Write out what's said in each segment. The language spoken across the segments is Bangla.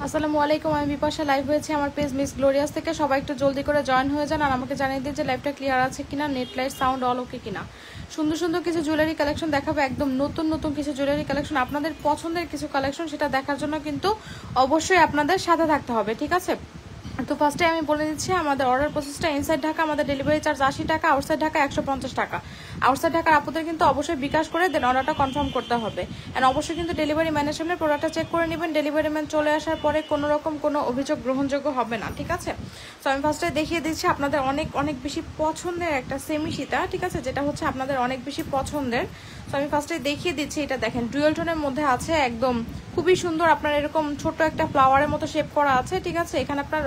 আসসালামু আলাইকুম, আমি বিপাশা লাইভ হয়েছে আমার পেজ মিস গ্লোরিয়াস থেকে। সবাই একটু জলদি করে জয়েন হয়ে যান আর আমাকে জানিয়ে দিন যে লাইভটা ক্লিয়ার আছে কিনা, নেট লাইট সাউন্ড অল ওকে কিনা। সুন্দর সুন্দর কিছু জুয়েলারি কালেকশন দেখাবো, একদম নতুন নতুন কিছু জুয়েলারি কালেকশন, আপনাদের পছন্দের কিছু কালেকশন। সেটা দেখার জন্য কিন্তু অবশ্যই আপনাদের সাথে থাকতে হবে, ঠিক আছে? তো ফার্স্টে আমি বলে দিচ্ছি আমাদের অর্ডার প্রসেসটা। ইনসাইড ঢাকা আমাদের ডেলিভারি চার্জ 80 টাকা, আউটসাইড ঢাকা 150 টাকা। আউটসাইড ঢাকার আপুদের কিন্তু অবশ্যই বিকাশ করে দেন অর্ডারটা কনফার্ম করতে হবে। অ্যান্ড অবশ্যই কিন্তু ডেলিভারি ম্যানের সামনে প্রোডাক্টটা চেক করে নেবেন। ডেলিভারি ম্যান চলে আসার পরে কোনো রকম কোনো অভিযোগ গ্রহণযোগ্য হবে না, ঠিক আছে? তো আমি ফার্স্টে দেখিয়ে দিচ্ছি আপনাদের অনেক অনেক বেশি পছন্দের একটা সেমি সীতা, ঠিক আছে, যেটা হচ্ছে আপনাদের অনেক বেশি পছন্দের। তো আমি ফার্স্টে দেখিয়ে দিচ্ছি, এটা দেখেন ডুয়েল টোনের মধ্যে আছে, একদম খুবই সুন্দর। আপনার এরকম ছোট একটা ফ্লাওয়ারের মতো শেপ করা আছে, ঠিক আছে? এখানে আপনার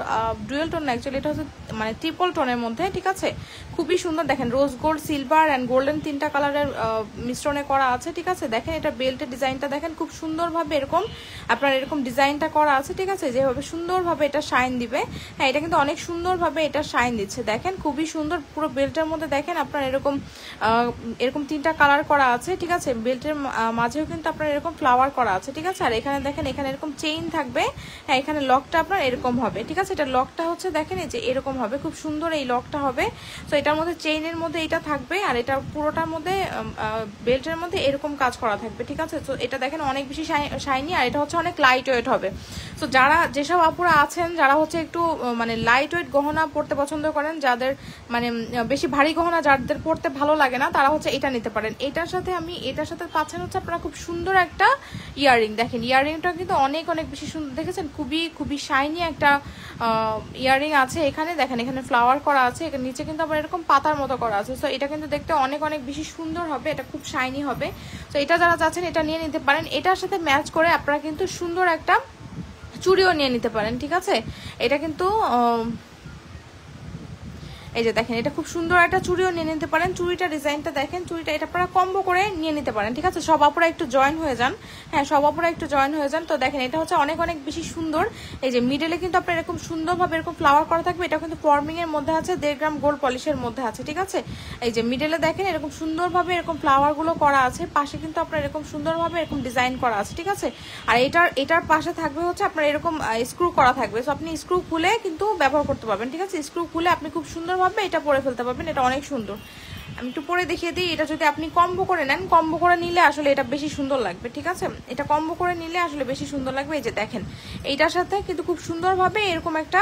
ডুয়েল টোন না, অ্যাকচুয়ালি এটা হচ্ছে মানে ট্রিপল টোনের মধ্যে, ঠিক আছে? খুবই সুন্দর। দেখেন rose gold, silver and golden তিনটা কালারের মিশ্রণে করা আছে, ঠিক আছে? দেখেন এটা বেল্টের ডিজাইনটা দেখেন খুব সুন্দরভাবে এরকম আপনার এরকম ডিজাইনটা করা আছে, ঠিক আছে? যেভাবে সুন্দরভাবে এটা শাইন দিবে, হ্যাঁ এটা কিন্তু অনেক সুন্দরভাবে এটা শাইন দিচ্ছে। দেখেন খুবই সুন্দর, পুরো বেল্টের মধ্যে দেখেন আপনার এরকম এরকম তিনটা কালার করা আছে, ঠিক আছে? বেল্টের মাঝেও কিন্তু আপনার এরকম ফ্লাওয়ার করা আছে, ঠিক আছে? আর এখানে দেখেন এখানে এরকম চেইন থাকবে, হ্যাঁ এখানে লকটা আপনার এরকম হবে, ঠিক আছে? এটা লকটা হচ্ছে দেখেন এই যে এরকম হবে, খুব সুন্দর এই লকটা হবে। তো এটার মধ্যে চেইনের মধ্যে এটা থাকবে, আর এটা পুরোটার মধ্যে বেল্টের মধ্যে এরকম কাজ করা থাকবে, ঠিক আছে? তো এটা দেখেন অনেক বেশি শাইনি, আর এটা হচ্ছে অনেক লাইট ওয়েট হবে। তো যারা যেসব আপুরা আছেন যারা হচ্ছে একটু মানে লাইট ওয়েট গহনা পড়তে পছন্দ করেন, যাদের মানে বেশি ভারী গহনা যাদের পড়তে ভালো লাগে না, তারা হচ্ছে এটা নিতে পারেন। এটার সাথে এটার সাথে পাচ্ছেন হচ্ছে আপনারা খুব সুন্দর একটা ইয়াররিং। দেখেন ইয়াররিংটা কিন্তু অনেক অনেক বেশি সুন্দর, দেখেছেন? খুবই খুবই শাইনি একটা ইয়াররিং আছে এখানে। দেখেন এখানে ফ্লাওয়ার করা আছে, এখানে নিচে কিন্তু আবার এরকম পাতার মতো করা আছে। তো এটা কিন্তু দেখতে অনেক অনেক বেশি সুন্দর হবে, এটা খুব শাইনি হবে। তো এটা যারা চাচ্ছেন এটা নিয়ে নিতে পারেন। এটার সাথে ম্যাচ করে আপনারা কিন্তু সুন্দর একটা চুড়িও নিয়ে নিতে পারেন, ঠিক আছে? এটা কিন্তু এই যে দেখেন এটা খুব সুন্দর একটা চুড়িও নিয়ে নিতে পারেন। চুড়িটা ডিজাইনটা দেখেন, চুড়িটা এটা আপনারা কম্বো করে নিয়ে নিতে পারেন, ঠিক আছে? সব আপুরা একটু জয়েন হয়ে যান, হ্যাঁ সব আপুরা একটু জয়েন হয়ে যান। তো দেখেন এটা হচ্ছে অনেক অনেক বেশি সুন্দর। এই যে মিডলে কিন্তু আপনার এরকম সুন্দরভাবে এরকম ফ্লাওয়ার করা থাকবে। এটা কিন্তু ফর্মিং এর মধ্যে আছে, 1.5 গ্রাম গোল্ড পলিশের মধ্যে আছে, ঠিক আছে? এই যে মিডলে দেখেন এরকম সুন্দরভাবে এরকম ফ্লাওয়ার গুলো করা আছে, পাশে কিন্তু আপনার এরকম সুন্দরভাবে এরকম ডিজাইন করা আছে, ঠিক আছে? আর এটার পাশে থাকবে হচ্ছে আপনার এরকম স্ক্রু করা থাকবে। তো আপনি স্ক্রু খুলে কিন্তু ব্যবহার করতে পারবেন, ঠিক আছে? স্ক্রু খুলে আপনি খুব সুন্দরভাবে এটা পরে ফেলতে পারবেন। এটা অনেক সুন্দর। আমি একটু পরে দেখিয়ে দিই। এটা যদি আপনি কম্বো করে নেন, কম্বো করে নিলে আসলে এটা বেশি সুন্দর লাগবে, ঠিক আছে? এটা কম্বো করে নিলে আসলে বেশি সুন্দর লাগবে। এই যে দেখেন এইটার সাথে কিন্তু খুব সুন্দরভাবে এরকম একটা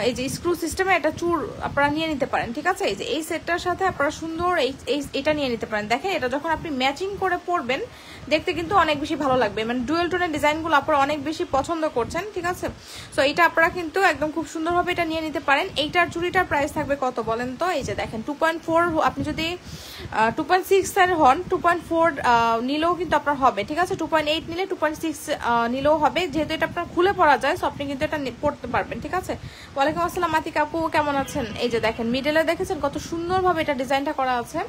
এই যে স্ক্রু সিস্টেমে একটা চুর আপনারা নিয়ে নিতে পারেন, ঠিক আছে? এই যে এই সেটটার সাথে আপনারা সুন্দর এটা নিয়ে নিতে পারেন। দেখেন এটা যখন আপনি ম্যাচিং করে পরবেন দেখতে কিন্তু অনেক বেশি ভালো লাগবে। মানে ডুয়েল টোনের ডিজাইনগুলো আপনারা অনেক বেশি পছন্দ করছেন, ঠিক আছে? তো এটা আপনারা কিন্তু একদম খুব সুন্দরভাবে এটা নিয়ে নিতে পারেন। এইটার চুড়িটার প্রাইস থাকবে কত বলেন তো? এই যে দেখেন 2.4, আপনি যদি 2.6 এর হন 2.4 নিলেও কিন্তু আপনার হবে, ঠিক আছে? 2.8 নিলে 2.6 নিলেও হবে, যেহেতু এটা আপনার খুলে পড়া যায়। সো আপনি কিন্তু এটা পড়তে পারবেন, ঠিক আছে? ওয়ালাইকুম আসসালাম আতিক আপু, কেমন আছেন? এই যে দেখেন মিডলে দেখেছেন কত সুন্দরভাবে এটা ডিজাইনটা করা আছে।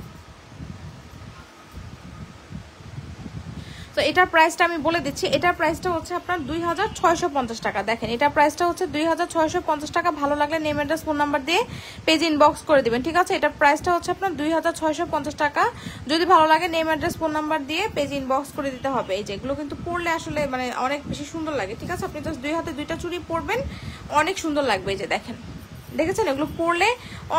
তো এটার প্রাইসটা আমি বলে দিচ্ছি। এটার প্রাইসটা হচ্ছে আপনার 2650 টাকা। দেখেন এটার প্রাইসটা হচ্ছে 2650 টাকা। ভালো লাগলে নেম অ্যাড্রেস ফোন নাম্বার দিয়ে পেজ ইনবক্স করে দিবেন, ঠিক আছে? এটার প্রাইসটা হচ্ছে আপনার 2650 টাকা। যদি ভালো লাগে নেম অ্যাড্রেস ফোন নাম্বার দিয়ে পেজ ইনবক্স করে দিতে হবে। এই যেগুলো কিন্তু পরলে আসলে মানে অনেক বেশি সুন্দর লাগে, ঠিক আছে? আপনি জাস্ট 2 হাতে 2টা চুড়ি পরবেন, অনেক সুন্দর লাগবে। এই যে দেখেন, দেখেছেন এগুলো পরলে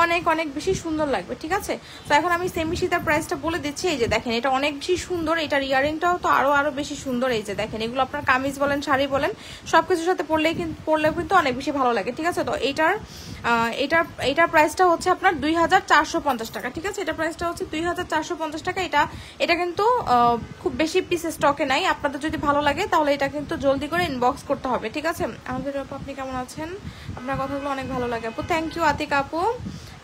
অনেক অনেক বেশি সুন্দর লাগবে, ঠিক আছে? তো এখন আমি সেমি সীতার প্রাইসটা বলে দিচ্ছি। এই যে দেখেন এটা অনেক বেশি সুন্দর। এটার ইয়ারিংটাও তো আরো বেশি সুন্দর। এই যে দেখেন এগুলো আপনার কামিজ বলেন শাড়ি বলেন সবকিছুর সাথে পরলেও কিন্তু অনেক বেশি ভালো লাগে, ঠিক আছে? তো এটার প্রাইসটা হচ্ছে আপনার 2450 টাকা, ঠিক আছে? এটার প্রাইসটা হচ্ছে 2450 টাকা। এটা কিন্তু খুব বেশি পিস স্টকে নাই। আপনাদের যদি ভালো লাগে তাহলে এটা কিন্তু জলদি করে ইনবক্স করতে হবে, ঠিক আছে? আমাদের আপনি কেমন আছেন? আপনার কথাগুলো অনেক ভালো লাগে আপু। থ্যাংক ইউ আতিকা আপু।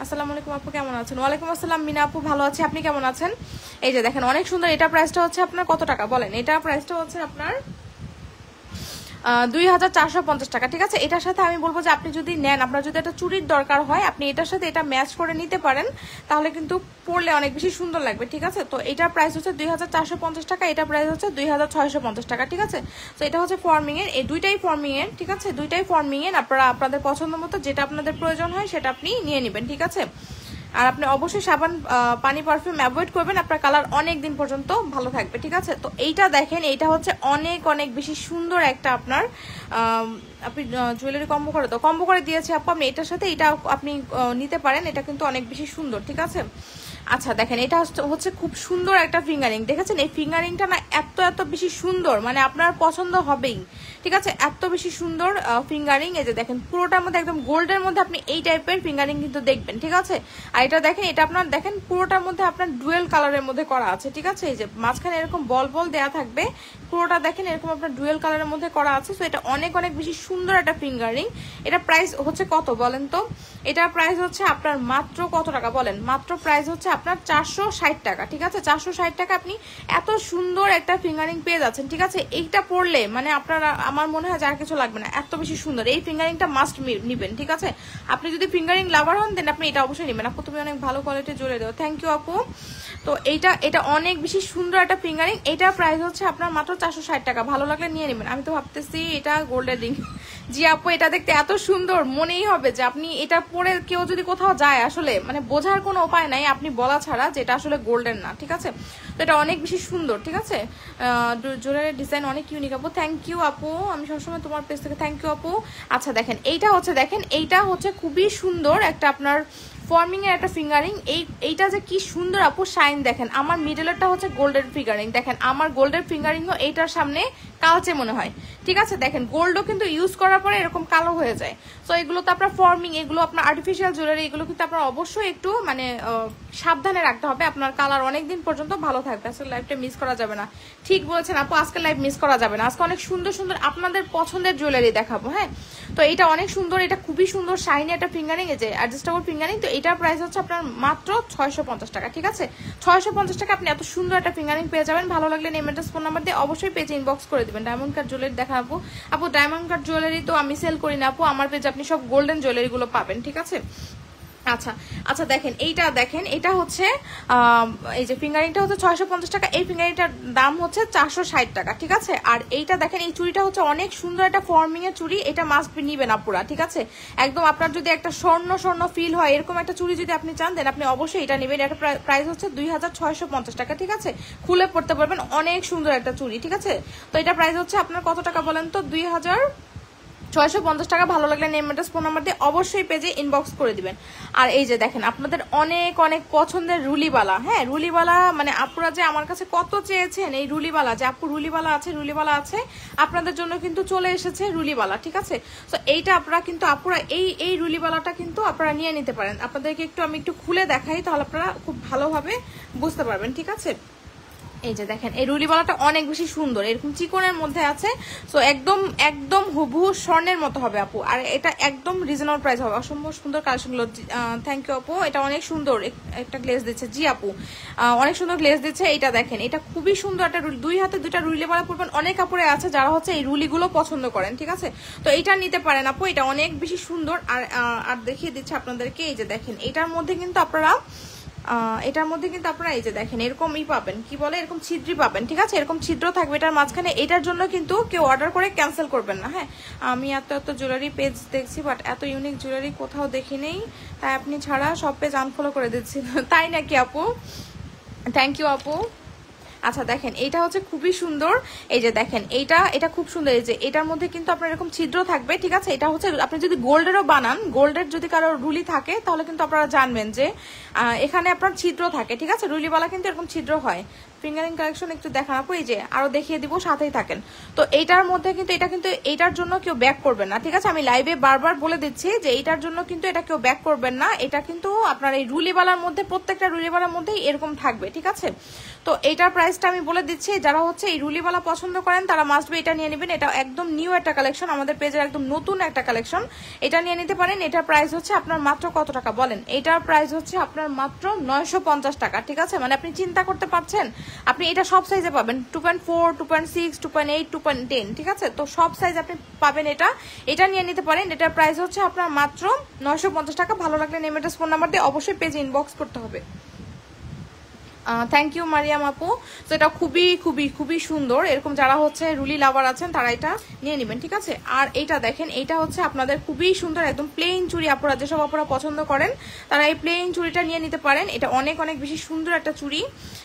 আসসালামু আলাইকুম আপু, কেমন আছেন? ওয়ালাইকুম আসসালাম মিনা আপু, ভালো আছি, আপনি কেমন আছেন? এই যে দেখেন অনেক সুন্দর। এটা প্রাইসটা হচ্ছে আপনার কত টাকা বলেন? এটা প্রাইসটা হচ্ছে আপনার 2450 টাকা, ঠিক আছে? এটার সাথে আমি বলবো যে আপনি যদি নেন, আপনার যদি একটা চুড়ির দরকার হয় আপনি এটার সাথে এটা ম্যাচ করে নিতে পারেন, তাহলে কিন্তু পরলে অনেক বেশি সুন্দর লাগবে, ঠিক আছে? তো এটার প্রাইস হচ্ছে 2450 টাকা, এটা প্রাইস হচ্ছে 2650 টাকা, ঠিক আছে? তো এটা হচ্ছে ফর্মিং এর, এই দুইটাই ফর্মিং এর, ঠিক আছে? দুইটাই ফর্মিং এর। আপনারা আপনাদের পছন্দ মতো যেটা আপনাদের প্রয়োজন হয় সেটা আপনি নিয়ে নেবেন, ঠিক আছে? আর আপনি অবশ্যই সাবান পানি পারফিউম অ্যাভয়েড করবেন, আপনার কালার অনেক দিন পর্যন্ত ভালো থাকবে, ঠিক আছে। তো এইটা দেখেন, এইটা হচ্ছে অনেক অনেক বেশি সুন্দর একটা আপনার আপনি জুয়েলারি কম্বো করে দিয়েছে আপু, আপনি এটার সাথে এটা আপনি নিতে পারেন, এটা কিন্তু অনেক বেশি সুন্দর, ঠিক আছে। আচ্ছা দেখেন, এটা হচ্ছে খুব সুন্দর একটা ফিঙ্গারিং, দেখেছেন এই ফিঙ্গারিংটা না এত এত বেশি সুন্দর, মানে আপনার পছন্দ হবেই, ঠিক আছে, এত বেশি সুন্দর ফিঙ্গারিং। এই যে দেখেন পুরোটার মধ্যে একদম গোল্ডের মধ্যে আপনি এই টাইপের ফিঙ্গারিং কিন্তু দেখবেন, ঠিক আছে। আর এটা দেখেন, এটা আপনার দেখেন পুরোটার মধ্যে আপনার ডুয়েল কালারের মধ্যে করা আছে, ঠিক আছে। এই যে মাঝখানে এরকম বল বল দেওয়া থাকবে, পুরোটা দেখেন এরকম আপনার ডুয়েল কালারের মধ্যে করা আছে। সো এটা অনেক অনেক বেশি সুন্দর একটা ফিঙ্গারিং। এটা প্রাইস হচ্ছে কত বলেন তো? এটার প্রাইস হচ্ছে আপনার মাত্র কত টাকা বলেন? মাত্র প্রাইস হচ্ছে আপনার 460 টাকা, ঠিক আছে। 460 টাকা আপনি এত সুন্দর একটা ফিঙ্গারিং পেয়ে যাচ্ছেন, ঠিক আছে। এইটা পরলে মানে আপনার আমার মনে হয় আর কিছু লাগবে না, এত বেশি সুন্দর। এই ফিঙ্গারিংটা মাস্ট নিবেন, ঠিক আছে। আপনি যদি ফিঙ্গারিং লাভার হন দেন আপনি এটা অবশ্যই নেবেন। আপু তুমি অনেক ভালো কোয়ালিটি জুড়ে দেবো, থ্যাংক ইউ আপু। তো এটা অনেক বেশি সুন্দর একটা ফিঙ্গারিং। এটা প্রাইস হচ্ছে আপনার মাত্র 460 টাকা, ভালো লাগলে নিয়ে নেবেন। আমি তো ভাবতেছি এটা গোল্ডের রিং। জি আপু, এটা দেখতে এত সুন্দর, মনেই হবে যে আপনি এটা পরে কেউ যদি কোথাও যায় আসলে মানে বোঝার কোনো উপায় নাই আপনি বলা ছাড়া যে এটা আসলে গোল্ডের না, ঠিক আছে। তো এটা অনেক বেশি সুন্দর, ঠিক আছে। জুয়েলারির ডিজাইন অনেক ইউনিক আপু, থ্যাংক ইউ আপু, আমি সবসময় তোমার পেজ থেকে থ্যাংক ইউ আপু। আচ্ছা দেখেন, এইটা হচ্ছে খুবই সুন্দর একটা আপনার ফর্মিং এর একটা ফিঙ্গারিং। এইটা যে কি সুন্দর আপু শাইন, দেখেন আমার মিডলেরটা হচ্ছে গোল্ডের ফিঙ্গারিং, দেখেন আমার গোল্ডের ফিঙ্গারিংও এইটার সামনে কালচে মনে হয়, ঠিক আছে। দেখেন গোল্ডও কিন্তু ইউজ করার পরে এরকম কালো হয়ে যায়। সো এগুলো তো আপনার ফর্মিং, এগুলো আপনার আর্টিফিশিয়াল জুয়েলারি, এগুলো কিন্তু আপনার অবশ্যই একটু মানে সাবধানে রাখতে হবে, আপনার কালার অনেক দিন পর্যন্ত ভালো থাকবে। আজকে লাইভটা মিস করা যাবে না, ঠিক বলেছেন আপু, আজকে লাইভ মিস করা যাবে না। আজকে অনেক সুন্দর সুন্দর আপনাদের পছন্দের জুয়েলারি দেখাবো, হ্যাঁ। তো এটা অনেক সুন্দর, এটা খুবই সুন্দর শাইনি একটা ফিঙ্গারিং, এই যে অ্যাডজাস্টেবল ফিঙ্গারিং। তো এটার প্রাইস হচ্ছে আপনার মাত্র 650 টাকা, ঠিক আছে। 650 টাকা আপনি এত সুন্দর একটা ফিঙ্গারিং পেয়ে যাবেন। ভালো লাগলে নেম অ্যাড্রেস ফোন নাম্বার দিয়ে অবশ্যই পেজে ইনবক্স করে দিবেন। ডায়মন্ড কাট জুয়েলারি দেখাবো আপু, ডায়মন্ড কাট জুয়েলারি তো আমি সেল করি না আপু, আমার পেজে আপনি সব গোল্ডেন জুয়েলারি গুলো পাবেন, ঠিক আছে। আচ্ছা আচ্ছা দেখেন, এইটা দেখেন, এটা হচ্ছে এই যে ফিঙ্গারিংটা হচ্ছে 650 টাকা, এই ফিঙ্গারিংটার দাম হচ্ছে 460 টাকা, ঠিক আছে। আর এইটা দেখেন, এই চুড়িটা হচ্ছে অনেক সুন্দর একটা ফর্মিং এর চুড়ি, এটা মাস্ট নিবেন আপুরা, ঠিক আছে। একদম আপনার যদি একটা স্বর্ণ স্বর্ণ ফিল হয় এরকম একটা চুড়ি যদি আপনি চান দেন আপনি অবশ্যই এটা নেবেন। এটা প্রাইস হচ্ছে 2650 টাকা, ঠিক আছে। খুলে পড়তে পারবেন, অনেক সুন্দর একটা চুড়ি, ঠিক আছে। তো এটা প্রাইস হচ্ছে আপনার কত টাকা বলেন তো? 2650 টাকা। ভালো লাগলে নেম অ্যাড্রেস ফোন নাম্বার দিয়ে অবশ্যই পেজে ইনবক্স করে দিবেন। আর এই যে দেখেন আপনাদের অনেক অনেক পছন্দের রুলিবালা, হ্যাঁ রুলিবালা, মানে আপুরা যে আমার কাছে কত চেয়েছেন এই রুলিবালা, যে আপু রুলিবালা আছে, আপনাদের জন্য কিন্তু চলে এসেছে রুলিবালা, ঠিক আছে। তো এইটা আপনারা কিন্তু আপুরা এই রুলিবালাটা কিন্তু আপনারা নিয়ে নিতে পারেন। আপনাদেরকে আমি একটু খুলে দেখাই, তাহলে আপনারা খুব ভালোভাবে বুঝতে পারবেন, ঠিক আছে। এই যে দেখেন, এই রুলিবালাটা অনেক বেশি সুন্দর, এরকম চিকনের মধ্যে আছে। সো একদম হুবহু স্বর্ণের মতো হবে আপু, আর এটা একদম রিজনেবল প্রাইস হবে। অসম্ভব সুন্দর কালেকশনগুলো, থ্যাংক ইউ আপু। এটা অনেক সুন্দর একটা গ্লেজ দিচ্ছে, জি আপু অনেক সুন্দর গ্লেজ দিচ্ছে। এটা দেখেন, এটা খুবই সুন্দর একটা দুই হাতে দুইটা রুলিবালা পরবেন। অনেক কাপড়ে আছে যারা হচ্ছে এই রুলিগুলো পছন্দ করেন, ঠিক আছে। তো এটা নিতে পারেন আপু, এটা অনেক বেশি সুন্দর। আর দেখিয়ে দিচ্ছে আপনাদেরকে, এই যে দেখেন এটার মধ্যে কিন্তু আপনারা এই যে দেখেন এরকমই পাবেন, কি বলে এরকম ছিদ্রি পাবেন, ঠিক আছে। এরকম ছিদ্র থাকবে এটার মাঝখানে। এটার জন্য কিন্তু কেউ অর্ডার করে ক্যান্সেল করবেন না, হ্যাঁ। আমি এত জুয়েলারি পেজ দেখছি, বাট এত ইউনিক জুয়েলারি কোথাও দেখি নেই, তাই আপনি ছাড়া সব পেজ আনফলো করে দিচ্ছি। তাই নাকি আপু? থ্যাংক ইউ আপু। আচ্ছা দেখেন, এইটা হচ্ছে খুবই সুন্দর। এই যে দেখেন, এটা খুব সুন্দর। এই যে এটার মধ্যে কিন্তু আপনার এরকম ছিদ্র থাকবে, ঠিক আছে। এটা হচ্ছে আপনি যদি গোল্ডেরও বানান, গোল্ডের যদি কারো রুলি থাকে তাহলে কিন্তু আপনারা জানবেন যে এখানে আপনার ছিদ্র থাকে, ঠিক আছে। রুলিওয়ালা কিন্তু এরকম ছিদ্র হয়। ফিঙ্গারিং কালেকশন একটু দেখান আপু, এই যে আরো দেখিয়ে দিব, সাথেই থাকেন। তো এইটার মধ্যে কিন্তু এইটার জন্য কেউ ব্যাক করবেন না, ঠিক আছে। আমি লাইভে বারবার বলে দিচ্ছি যে এইটার জন্য কিন্তু এটা কেউ ব্যাক করবেন না। এটা কিন্তু আপনার এই রুলিওয়ালার মধ্যে, প্রত্যেকটা রুলিওয়ালার মধ্যেই এরকম থাকবে, ঠিক আছে। তো এইটার প্রাইসটা আমি বলে দিচ্ছি, যারা হচ্ছে এই রুলিওয়ালা পছন্দ করেন তারা মাস্ট বি এটা নিয়ে নেবেন। এটা একদম নিউ একটা কালেকশন, আমাদের পেজের একদম নতুন একটা কালেকশন, এটা নিয়ে নিতে পারেন। এটার প্রাইস হচ্ছে আপনার মাত্র কত টাকা বলেন? এটার প্রাইস হচ্ছে আপনার মাত্র 950 টাকা, ঠিক আছে। মানে আপনি চিন্তা করতে পারছেন, আপনি এটা সব সাইজে পাবেন, 2.4, 2.6, 2.8, 2.10, ঠিক আছে। তো সব সাইজ আপনি পাবেন। এটা নিয়ে নিতে পারেন। এটার প্রাইস হচ্ছে আপনার মাত্র 950 টাকা। ভালো লাগলে নেম অ্যাড্রেস ফোন নাম্বার দিয়ে অবশ্যই পেজে ইনবক্স করতে হবে। থ্যাংক ইউ মারিয়াম আপু। তো এটা খুবই খুবই খুবই সুন্দর, এরকম যারা হচ্ছে রুলি লাভার আছেন তারা এটা নিয়ে নেবেন, ঠিক আছে। আর এইটা দেখেন, এইটা হচ্ছে আপনাদের খুবই সুন্দর একদম প্লেন চুড়ি, আপুরা যেসব আপুরা পছন্দ করেন তারা এই প্লেন চুড়িটা নিয়ে নিতে পারেন। এটা অনেক অনেক বেশি সুন্দর একটা চুড়ি,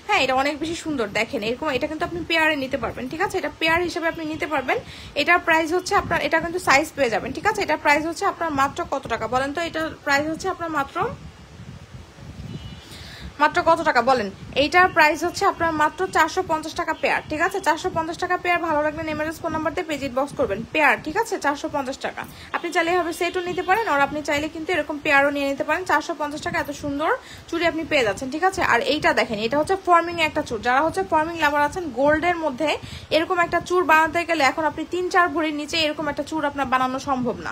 হ্যাঁ এটা অনেক বেশি সুন্দর। দেখেন এরকম, এটা কিন্তু আপনি পেয়ারে নিতে পারবেন, ঠিক আছে, এটা পেয়ার হিসেবে আপনি নিতে পারবেন। এটার প্রাইস হচ্ছে আপনার, এটা কিন্তু সাইজ পেয়ে যাবেন, ঠিক আছে। এটার প্রাইস হচ্ছে আপনার মাত্র কত টাকা বলেন তো? এটার প্রাইস হচ্ছে আপনার মাত্র কত টাকা বলেন? এইটার প্রাইস হচ্ছে আপনার মাত্র 450 টাকা পেয়ার, ঠিক আছে। 450 টাকা পেয়ার। ভালো লাগলে নেমের ফোন নাম্বার দিয়ে পেজ ইনবক্স করবেন। পেয়ার, ঠিক আছে, 450 টাকা। আপনি চাইলে হবে সেটও নিতে পারেন, আর আপনি চাইলে কিন্তু এরকম পেয়ারও নিয়ে নিতে পারেন। 450 টাকা এত সুন্দর চুড়ি আপনি পেয়ে যাচ্ছেন, ঠিক আছে। আর এইটা দেখেন, এটা হচ্ছে ফর্মিং একটা চুড়। যারা হচ্ছে ফর্মিং লাভার আছেন, গোল্ডের মধ্যে এরকম একটা চুড় বানাতে গেলে এখন আপনি 3-4 ভরির নিচে এরকম একটা চুড় আপনার বানানো সম্ভব না,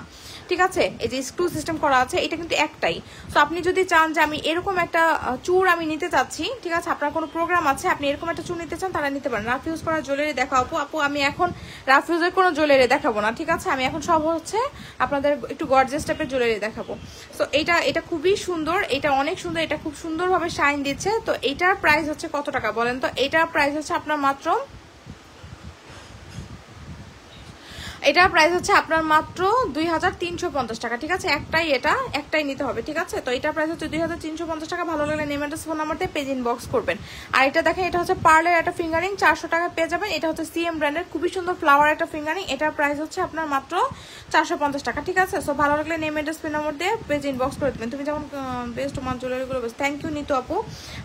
ঠিক আছে। এই যে স্ক্রু সিস্টেম করা আছে, এটা কিন্তু একটাই। তো আপনি যদি চান যে আমি এরকম একটা চুড় আমি নিতে চাচ্ছি, ঠিক আছে, আপনার কোনো প্রোগ্রাম আছে, আপনি এরকম একটা চুড় নিতে চান, তারা নিতে পারেন। রাফ ইউজ করা জুয়েলারি দেখো আপু। আমি এখন রাফ ইউজের কোনো জুয়েলারি দেখাবো না, ঠিক আছে। আমি এখন সব হচ্ছে আপনাদের একটু গর্জিয়াস টাইপের জুয়েলারি দেখাবো। তো এটা খুবই সুন্দর, এটা অনেক সুন্দর, এটা খুব সুন্দরভাবে শাইন দিচ্ছে। তো এটার প্রাইস হচ্ছে কত টাকা বলেন তো? এটার প্রাইস হচ্ছে আপনার মাত্র, এটার প্রাইস হচ্ছে আপনার মাত্র 2350 টাকা, ঠিক আছে। একটাই নিতে হবে, ঠিক আছে। তো এটার প্রাইস হচ্ছে 2350 টাকা। ভালো লাগলে নেম অ্যাড্রেস ফোন নাম্বার দিয়ে পেজ ইনবক্স করবেন। আর এটা দেখেন, এটা হচ্ছে পার্লের একটা ফিঙ্গারিং, 400 টাকা পেয়ে যাবেন। এটা হচ্ছে সিএম ব্র্যান্ডের খুবই সুন্দর ফ্লাওয়ার একটা ফিঙ্গারিং। এটার প্রাইস হচ্ছে আপনার মাত্র 450 টাকা, ঠিক আছে। সো ভালো লাগলে নেম অ্যাড্রেস ফোন নাম্বার দিয়ে পেজ ইনবক্স করে দেবেন। তুমি যেমন বেস্ট তোমার জুয়েলারিগুলো বেস্ট। থ্যাংক ইউ নিতু আপু।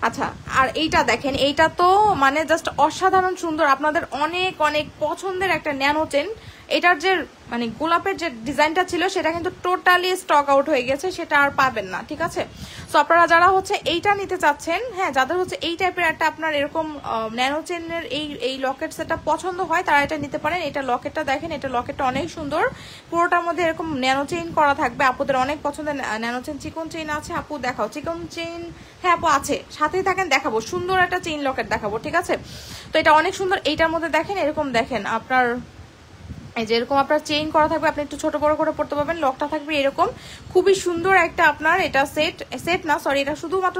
আচ্ছা, আর এইটা দেখেন, এইটা তো মানে জাস্ট অসাধারণ সুন্দর, আপনাদের অনেক অনেক পছন্দের একটা ন্যানো চেন। এটার যে মানে গোলাপের যে ডিজাইনটা ছিল সেটা কিন্তু টোটালি স্টক আউট হয়ে গেছে, সেটা আর পাবেন না, ঠিক আছে। সো আপনারা যারা হচ্ছে এইটা নিতে চাচ্ছেন, হ্যাঁ, যাদের হচ্ছে এই টাইপের একটা আপনার এরকম ন্যানো চেনের এই লকেট সেটা পছন্দ হয়, তারা এটা নিতে পারেন। এটা লকেটটা দেখেন, এটা লকেটটা অনেক সুন্দর, পুরোটার মধ্যে এরকম ন্যানো চেইন করা থাকবে। আপুদের অনেক পছন্দের ন্যানো চেইন। চিকন চেইন আছে আপু? দেখাও চিকন চেইন। হ্যাঁ আপু আছে, সাথেই থাকেন, দেখাবো। সুন্দর একটা চেইন লকেট দেখাবো, ঠিক আছে। তো এটা অনেক সুন্দর। এইটার মধ্যে দেখেন এরকম, দেখেন আপনার এই যে এরকম আপনার চেইন করা থাকবে, আপনি একটু ছোট বড় করে পড়তে পারবেন। লকটা থাকবে এরকম, খুবই সুন্দর একটা আপনার এটা সেট না, সরি, এটা শুধুমাত্র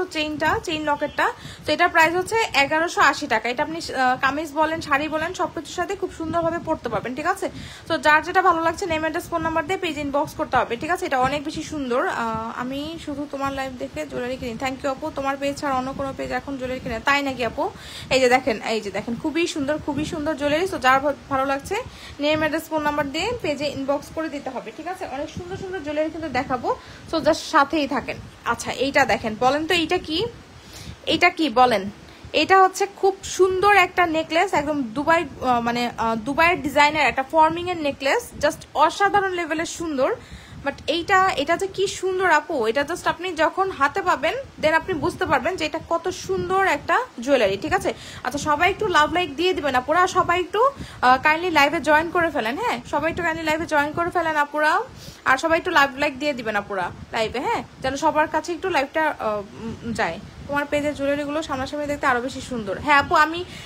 চেইন লকেটটা। তো এটার প্রাইস হচ্ছে 1180 টাকা। এটা আপনি কামিজ বলেন, শাড়ি বলেন, সবকিছুর সাথে খুব সুন্দরভাবে পড়তে পারবেন, ঠিক আছে। তো যার যেটা ভালো লাগছে নেম অ্যাড্রেস ফোন নাম্বার দিয়ে পেজ ইনবক্স করতে হবে, ঠিক আছে। এটা অনেক বেশি সুন্দর। আমি শুধু তোমার লাইভ দেখে জুয়েলারি কিনি। থ্যাংক ইউ আপু। তোমার পেজ ছাড়া অন্য কোনো পেজ এখন জুয়েলারি কিনে, তাই নাকি আপু? এই যে দেখেন খুবই সুন্দর জুয়েলারি। তো যার ভালো লাগছে নেম অ্যাড্রেস ফোন নাম্বার দিয়ে পেজে ইনবক্স করে দিতে হবে, ঠিক আছে। অনেক সুন্দর সুন্দর জুয়েলারি কিন্তু দেখাবো, সো জাস্ট সাথেই থাকেন। আচ্ছা, এইটা দেখেন, বলেন তো এইটা কি বলেন? এটা হচ্ছে খুব সুন্দর একটা নেকলেস, একদম দুবাইয়ের ডিজাইনের একটা ফর্মিং এর নেকলেস, জাস্ট অসাধারণ লেভেলের সুন্দর। বাট এটা যে কি সুন্দর আপু, এটা জাস্ট আপনি যখন হাতে পাবেন দেন আপনি বুঝতে পারবেন যে এটা কত সুন্দর একটা জুয়েলারি, ঠিক আছে। আচ্ছা, সবাই একটু লাভ লাইক দিয়ে দিবেন আপুরা, সবাই একটু কাইন্ডলি লাইভে জয়েন করে ফেলেন, হ্যাঁ, সবাই একটু কাইন্ডলি লাইভে জয়েন করে ফেলেন আপুরা। আর সবাই একটু লাভ লাইক দিয়ে দিবেন আপুরা লাইভে, হ্যাঁ, যেন সবার কাছে একটু লাইভটা যায়। তোমার পেজের জুয়েলারিগুলো সামনাসামনি দেখতে আরো বেশি সুন্দর। হ্যাঁ আপু,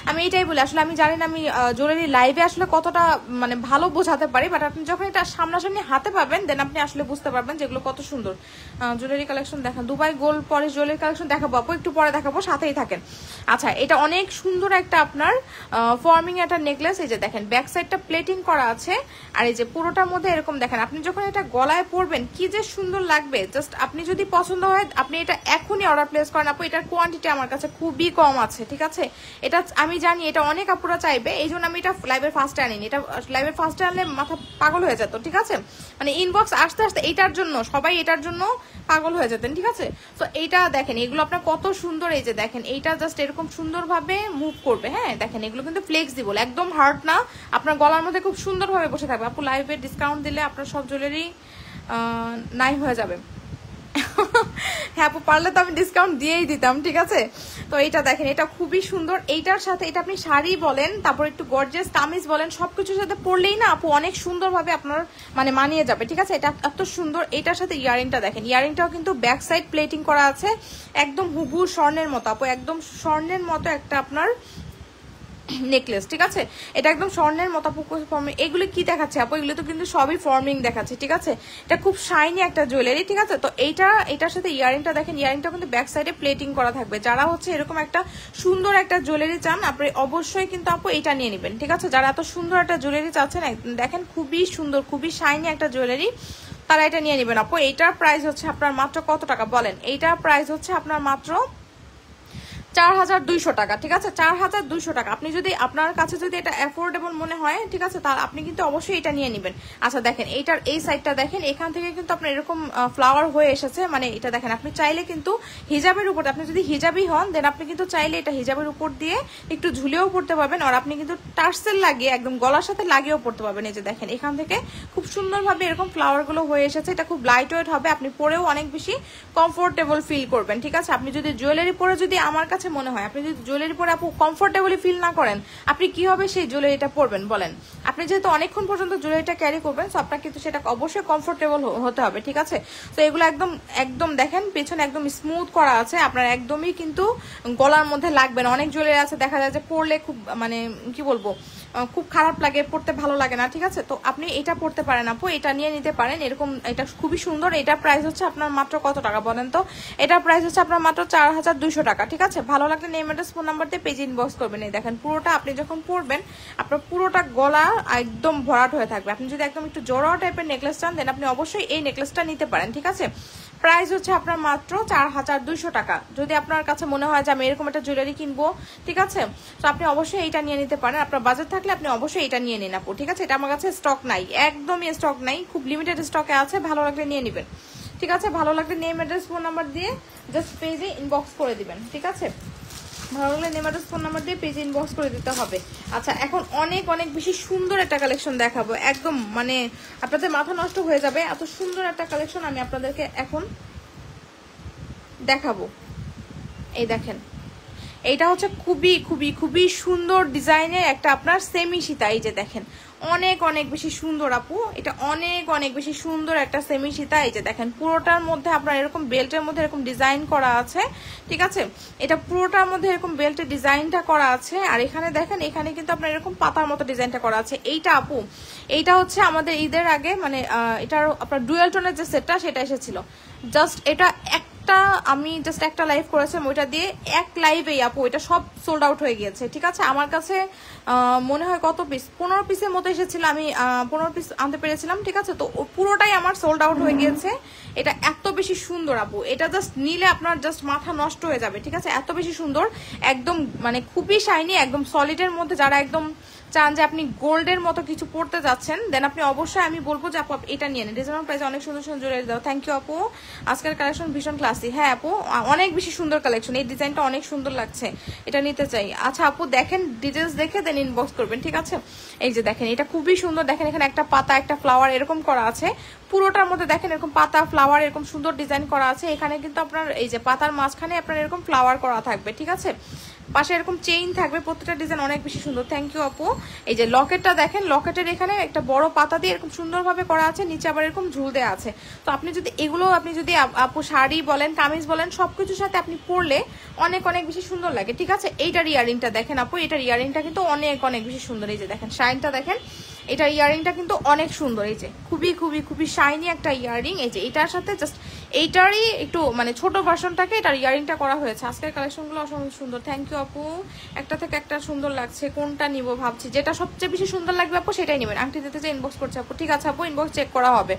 আমি এটাই বলি, আসলে আমি জানি না আমি জুয়েলারি লাইভে আসলে কতটা মানে ভালো বোঝাতে পারি, বাট আপনি যখন এটা সামনাসামনি হাতে পাবেন দেন আপনি আসলে বুঝতে পারবেন যেগুলো কত সুন্দর। জুয়েলারি কালেকশন দেখান, Dubai gold polish jewellery collection দেখাবো আপু, একটু পরে দেখাবো, সাথেই থাকেন। আচ্ছা, এটা অনেক সুন্দর একটা আপনার ফর্মিং একটা নেকলেস। এই যে দেখেন ব্যাক সাইডটা প্লেটিং করা আছে, আর এই যে পুরোটার মধ্যে এরকম দেখেন, আপনি যখন এটা গলায় পরবেন কি যে সুন্দর লাগবে। জাস্ট আপনি যদি পছন্দ হয় আপনি এটা এখনই অর্ডার প্লেস করেন আপু। এটার কোয়ান্টিটি আমার কাছে খুবই কম আছে, ঠিক আছে। এটা আমি জানি এটা অনেক আপুরা চাইবে, এই জন্য আমি এটা লাইভের ফার্স্টে আনিনি। এটা লাইভের ফার্স্টে আনলে মাথা পাগল হয়ে যেত, ঠিক আছে। মানে ইনবক্স আসতে আসতে এইটার জন্য সবাই এটার জন্য পাগল হয়ে যেতেন, ঠিক আছে। তো এইটা দেখেন, এগুলো আপনার কত সুন্দর। এই যে দেখেন, এইটা জাস্ট এরকম সুন্দরভাবে মুভ করবে, হ্যাঁ, দেখেন এগুলো কিন্তু ফ্লেক্সিবল, একদম হার্ড না, আপনার গলার মধ্যে খুব সুন্দরভাবে বসে থাকবে। আপু লাইভে ডিসকাউন্ট দিলে আপনার সব জুয়েলারি নাই হয়ে যাবে। হ্যাঁ আপু, পারলে তো আমি ডিসকাউন্ট দিয়েই দিতাম, ঠিক আছে। তো এইটা দেখেন, এটা খুবই সুন্দর। এইটার সাথে এটা আপনি শাড়ি বলেন, তারপর একটু গর্জিয়াস কামিজ বলেন, সবকিছুর সাথে পরলেই না আপু অনেক সুন্দরভাবে আপনার মানে মানিয়ে যাবে, ঠিক আছে। এটা এত সুন্দর। এইটার সাথে ইয়ারিংটা দেখেন, ইয়ারিংটাও কিন্তু ব্যাক সাইড প্লেটিং করা আছে, একদম হুবহু স্বর্ণের মতো আপু, একদম স্বর্ণের মতো একটা আপনার নেকলেস, ঠিক আছে? এটা একদম স্বর্ণের মতো ফর্মিং। এগুলো কি দেখাচ্ছে আপু? এগুলো তো কিন্তু সবই ফর্মিং দেখাচ্ছে, ঠিক আছে? এটা খুব শাইনি একটা জুয়েলারি, ঠিক আছে? তো এটার সাথে ইয়ারিংটা দেখেন, ইয়ারিংটা কিন্তু ব্যাক সাইডে প্লেটিং করা থাকবে। যারা হচ্ছে এরকম একটা সুন্দর একটা জুয়েলারি চান আপনি অবশ্যই কিন্তু আপু এটা নিয়ে নেবেন, ঠিক আছে? যারা এত সুন্দর একটা জুয়েলারি চাচ্ছেন, দেখেন খুবই সুন্দর খুবই শাইনি একটা জুয়েলারি, তারা এটা নিয়ে নেবেন আপু। এইটার প্রাইস হচ্ছে আপনার মাত্র কত টাকা বলেন? এইটার প্রাইস হচ্ছে আপনার মাত্র 4200 টাকা, ঠিক আছে? 4200 টাকা। আপনি যদি আপনার কাছে যদি এটা অ্যাফোর্ডেবল মনে হয়, ঠিক আছে, তাহলে আপনি কিন্তু অবশ্যই এটা নিয়ে নেবেন। আচ্ছা দেখেন, এইটার এই সাইডটা দেখেন, এখান থেকে কিন্তু আপনার এরকম ফ্লাওয়ার হয়ে এসেছে, মানে এটা দেখেন আপনি চাইলে কিন্তু হিজাবের উপর, আপনি যদি হিজাবই হন দেন আপনি কিন্তু চাইলে এটা হিজাবের উপর দিয়ে একটু ঝুলেও পড়তে পারবেন, আর আপনি কিন্তু টার্সেল লাগিয়ে একদম গলার সাথে লাগিয়েও পড়তে পারবেন। এই যে দেখেন এখান থেকে খুব সুন্দরভাবে এরকম ফ্লাওয়ারগুলো হয়ে এসেছে। এটা খুব লাইট ওয়েট হবে, আপনি পরেও অনেক বেশি কমফোর্টেবল ফিল করবেন, ঠিক আছে? আপনি যদি জুয়েলারি পরে যদি আমার কাছে মনে হয় আপনি যদি জুয়েলারি পরে আপু কমফোর্টেবলি ফিল না করেন, আপনি কিভাবে সেই জুয়েলারিটা পরবেন বলেন? আপনি যেহেতু অনেকক্ষণ পর্যন্ত জুয়েলারিটা ক্যারি করবেন, সো আপনার কিন্তু সেটা অবশ্যই কমফোর্টেবল হতে হবে, ঠিক আছে? তো এগুলো একদম একদম দেখেন পেছনে একদম স্মুথ করা আছে, আপনার একদমই কিন্তু গলার মধ্যে লাগবে না। অনেক জুয়েলারি আছে দেখা যায় যে পরলে খুব মানে কি বলবো, খুব খারাপ লাগে, পড়তে ভালো লাগে না, ঠিক আছে? তো আপনি এটা পড়তে পারেন আপু, এটা নিয়ে নিতে পারেন। এরকম এটা খুবই সুন্দর। এটার প্রাইস হচ্ছে আপনার মাত্র কত টাকা বলেন তো? এটার প্রাইস হচ্ছে আপনার মাত্র 4200 টাকা, ঠিক আছে? ভালো লাগলে নেম অ্যাড্রেস ফোন নাম্বার দিয়ে পেজে ইনবক্স করবেন। এই দেখেন পুরোটা আপনি যখন পরবেন আপনার পুরোটা গলা একদম ভরাট হয়ে থাকবে। আপনি যদি একদম একটু জড়োয়া টাইপের নেকলেস চান দেন আপনি অবশ্যই এই নেকলেসটা নিতে পারেন, ঠিক আছে? প্রাইস হচ্ছে আপনার মাত্র 4200 টাকা। যদি আপনার কাছে মনে হয় যে আমি এরকম একটা জুয়েলারি কিনবো, ঠিক আছে, তো আপনি অবশ্যই এইটা নিয়ে নিতে পারেন। আপনার বাজেট থাকলে আপনি অবশ্যই এটা নিয়ে নিন আপু, ঠিক আছে? এটা আমার কাছে স্টক নাই, একদমই স্টক নাই, খুব লিমিটেড স্টকে আছে। ভালো লাগলে নিয়ে নেবেন, ঠিক আছে? ভালো লাগলে নেম অ্যাড্রেস ফোন নাম্বার দিয়ে জাস্ট পেজে ইনবক্স করে দিবেন, ঠিক আছে? ভালো লাগলে নেম অ্যাড্রেস ফোন নাম্বার দিয়ে পেজে ইনবক্স করে দিতে হবে। আচ্ছা এখন অনেক অনেক বেশি সুন্দর একটা কালেকশন দেখাবো, একদম মানে আপনাদের মাথা নষ্ট হয়ে যাবে, এত সুন্দর একটা কালেকশন আমি আপনাদেরকে এখন দেখাবো। এই দেখেন এইটা হচ্ছে খুবই খুবই খুবই সুন্দর ডিজাইনের একটা আপনার সেমি সীতা। এই যে দেখেন অনেক অনেক বেশি সুন্দর আপু, এটা অনেক অনেক বেশি সুন্দর একটা সেমি সীতা। এই যে দেখেন পুরোটার মধ্যে আপনার এরকম বেল্টের মধ্যে এরকম ডিজাইন করা আছে, ঠিক আছে? এটা পুরোটার মধ্যে এরকম বেল্টের ডিজাইনটা করা আছে, আর এখানে দেখেন এখানে কিন্তু আপনার এরকম পাতার মতো ডিজাইনটা করা আছে। এইটা আপু এইটা হচ্ছে আমাদের ঈদের আগে মানে এটার আপনার ডুয়েল টোনের যে সেটটা সেটা এসেছিল। জাস্ট এটা আমি জাস্ট একটা লাইভ করেছিলাম, ওইটা দিয়ে এক লাইভেই আপু এটা সব সোল্ড আউট হয়ে গিয়েছে, ঠিক আছে? আমার কাছে মনে হয় কত পিস 15 পিসের মতো এসেছিল, আমি 15 পিস আনতে পেরেছিলাম, ঠিক আছে? তো পুরোটাই আমার সোল্ড আউট হয়ে গিয়েছে। এটা এত বেশি সুন্দর আপু, এটা জাস্ট নিলে আপনার জাস্ট মাথা নষ্ট হয়ে যাবে, ঠিক আছে? এত বেশি সুন্দর, একদম মানে খুবই শাইনি, একদম সলিডের মধ্যে। যারা একদম চান যে আপনি গোল্ডের মতো কিছু পড়তে যাচ্ছেন দেন আপনি অবশ্যই আমি বলবো যে আপু এটা নিয়ে নিন। রিজনেবল প্রাইসে অনেক সুন্দর সুন্দর জুয়েলারি দাও। থ্যাংক ইউ আপু, আজকের কালেকশন ভীষণ ক্লাসি। হ্যাঁ আপু অনেক বেশি সুন্দর কালেকশন, এই ডিজাইনটা অনেক সুন্দর লাগছে, এটা নিতে চাই। আচ্ছা আপু দেখেন ডিটেলস দেখে দেন ইনবক্স করবেন, ঠিক আছে? এই যে দেখেন এটা খুবই সুন্দর, দেখেন এখানে একটা পাতা একটা ফ্লাওয়ার এরকম করা আছে, পুরোটার মধ্যে দেখেন এরকম পাতা ফ্লাওয়ার এরকম সুন্দর ডিজাইন করা আছে। এখানে কিন্তু আপনার এই যে পাতার মাঝখানে আপনার এরকম ফ্লাওয়ার করা থাকবে, ঠিক আছে? পাশে এরকম চেইন থাকবে, প্রত্যেকটা ডিজাইন অনেক বেশি সুন্দর। থ্যাংক ইউ আপু। এই যে লকেটটা দেখেন, লকেটের এখানে একটা বড় পাতা দিয়ে এরকম সুন্দরভাবে করা আছে, নিচে আবার এরকম ঝুল দেওয়া আছে। তো আপনি যদি এগুলো আপনি যদি আপু শাড়ি বলেন কামিজ বলেন সবকিছুর সাথে আপনি পরলে অনেক অনেক বেশি সুন্দর লাগে, ঠিক আছে? এইটার ইয়ারিংটা দেখেন আপু, এটার ইয়ারিংটা কিন্তু অনেক অনেক বেশি সুন্দর। এই যে দেখেন শাইনটা দেখেন, এটার ইয়ারিংটা কিন্তু অনেক সুন্দর। এই যে খুবই খুবই খুবই শাইনি একটা ইয়ারিং। এই যে এটার সাথে জাস্ট এইটারই একটু মানে ছোট ভার্সনটাকে এটার ইয়ারিংটা করা হয়েছে। আজকের কালেকশনগুলো অসম্ভব সুন্দর। থ্যাংক ইউ আপু, একটা থেকে একটা সুন্দর লাগছে, কোনটা নিব ভাবছি, যেটা সবচেয়ে বেশি সুন্দর লাগবে আপু সেটাই নেবেন। আংটি দিতে যে ইনবক্স করছে আপু, ঠিক আছে আপু ইনবক্স চেক করা হবে।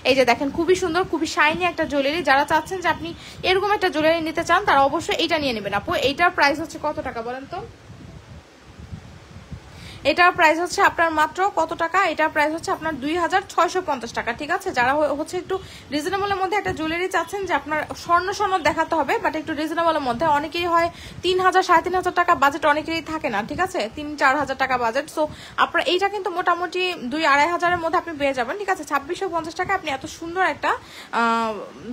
এই যে দেখেন খুবই সুন্দর খুবই শাইনি একটা জুয়েলারি, যারা চাচ্ছেন যে আপনি এরকম একটা জুয়েলারি নিতে চান তারা অবশ্যই এইটা নিয়ে নেবেন আপু। এইটার প্রাইস হচ্ছে কত টাকা বলেন তো? এটার প্রাইস হচ্ছে আপনার মাত্র কত টাকা? এটার প্রাইস হচ্ছে আপনার 2650 টাকা, ঠিক আছে? যারা হচ্ছে একটু রিজনেবলের মধ্যে একটা জুয়েলারি চাচ্ছেন যে আপনার স্বর্ণ স্বর্ণ দেখাতে হবে বাট একটু রিজনেবলের মধ্যে, অনেকেরই হয় 3000 3500 টাকা বাজেট, অনেকেরই থাকে না, ঠিক আছে? 3-4 টাকা বাজেট। সো আপনার এইটা কিন্তু মোটামুটি 2-2.5 হাজারের মধ্যে আপনি পেয়ে যাবেন, ঠিক আছে? 2650 টাকা আপনি এত সুন্দর একটা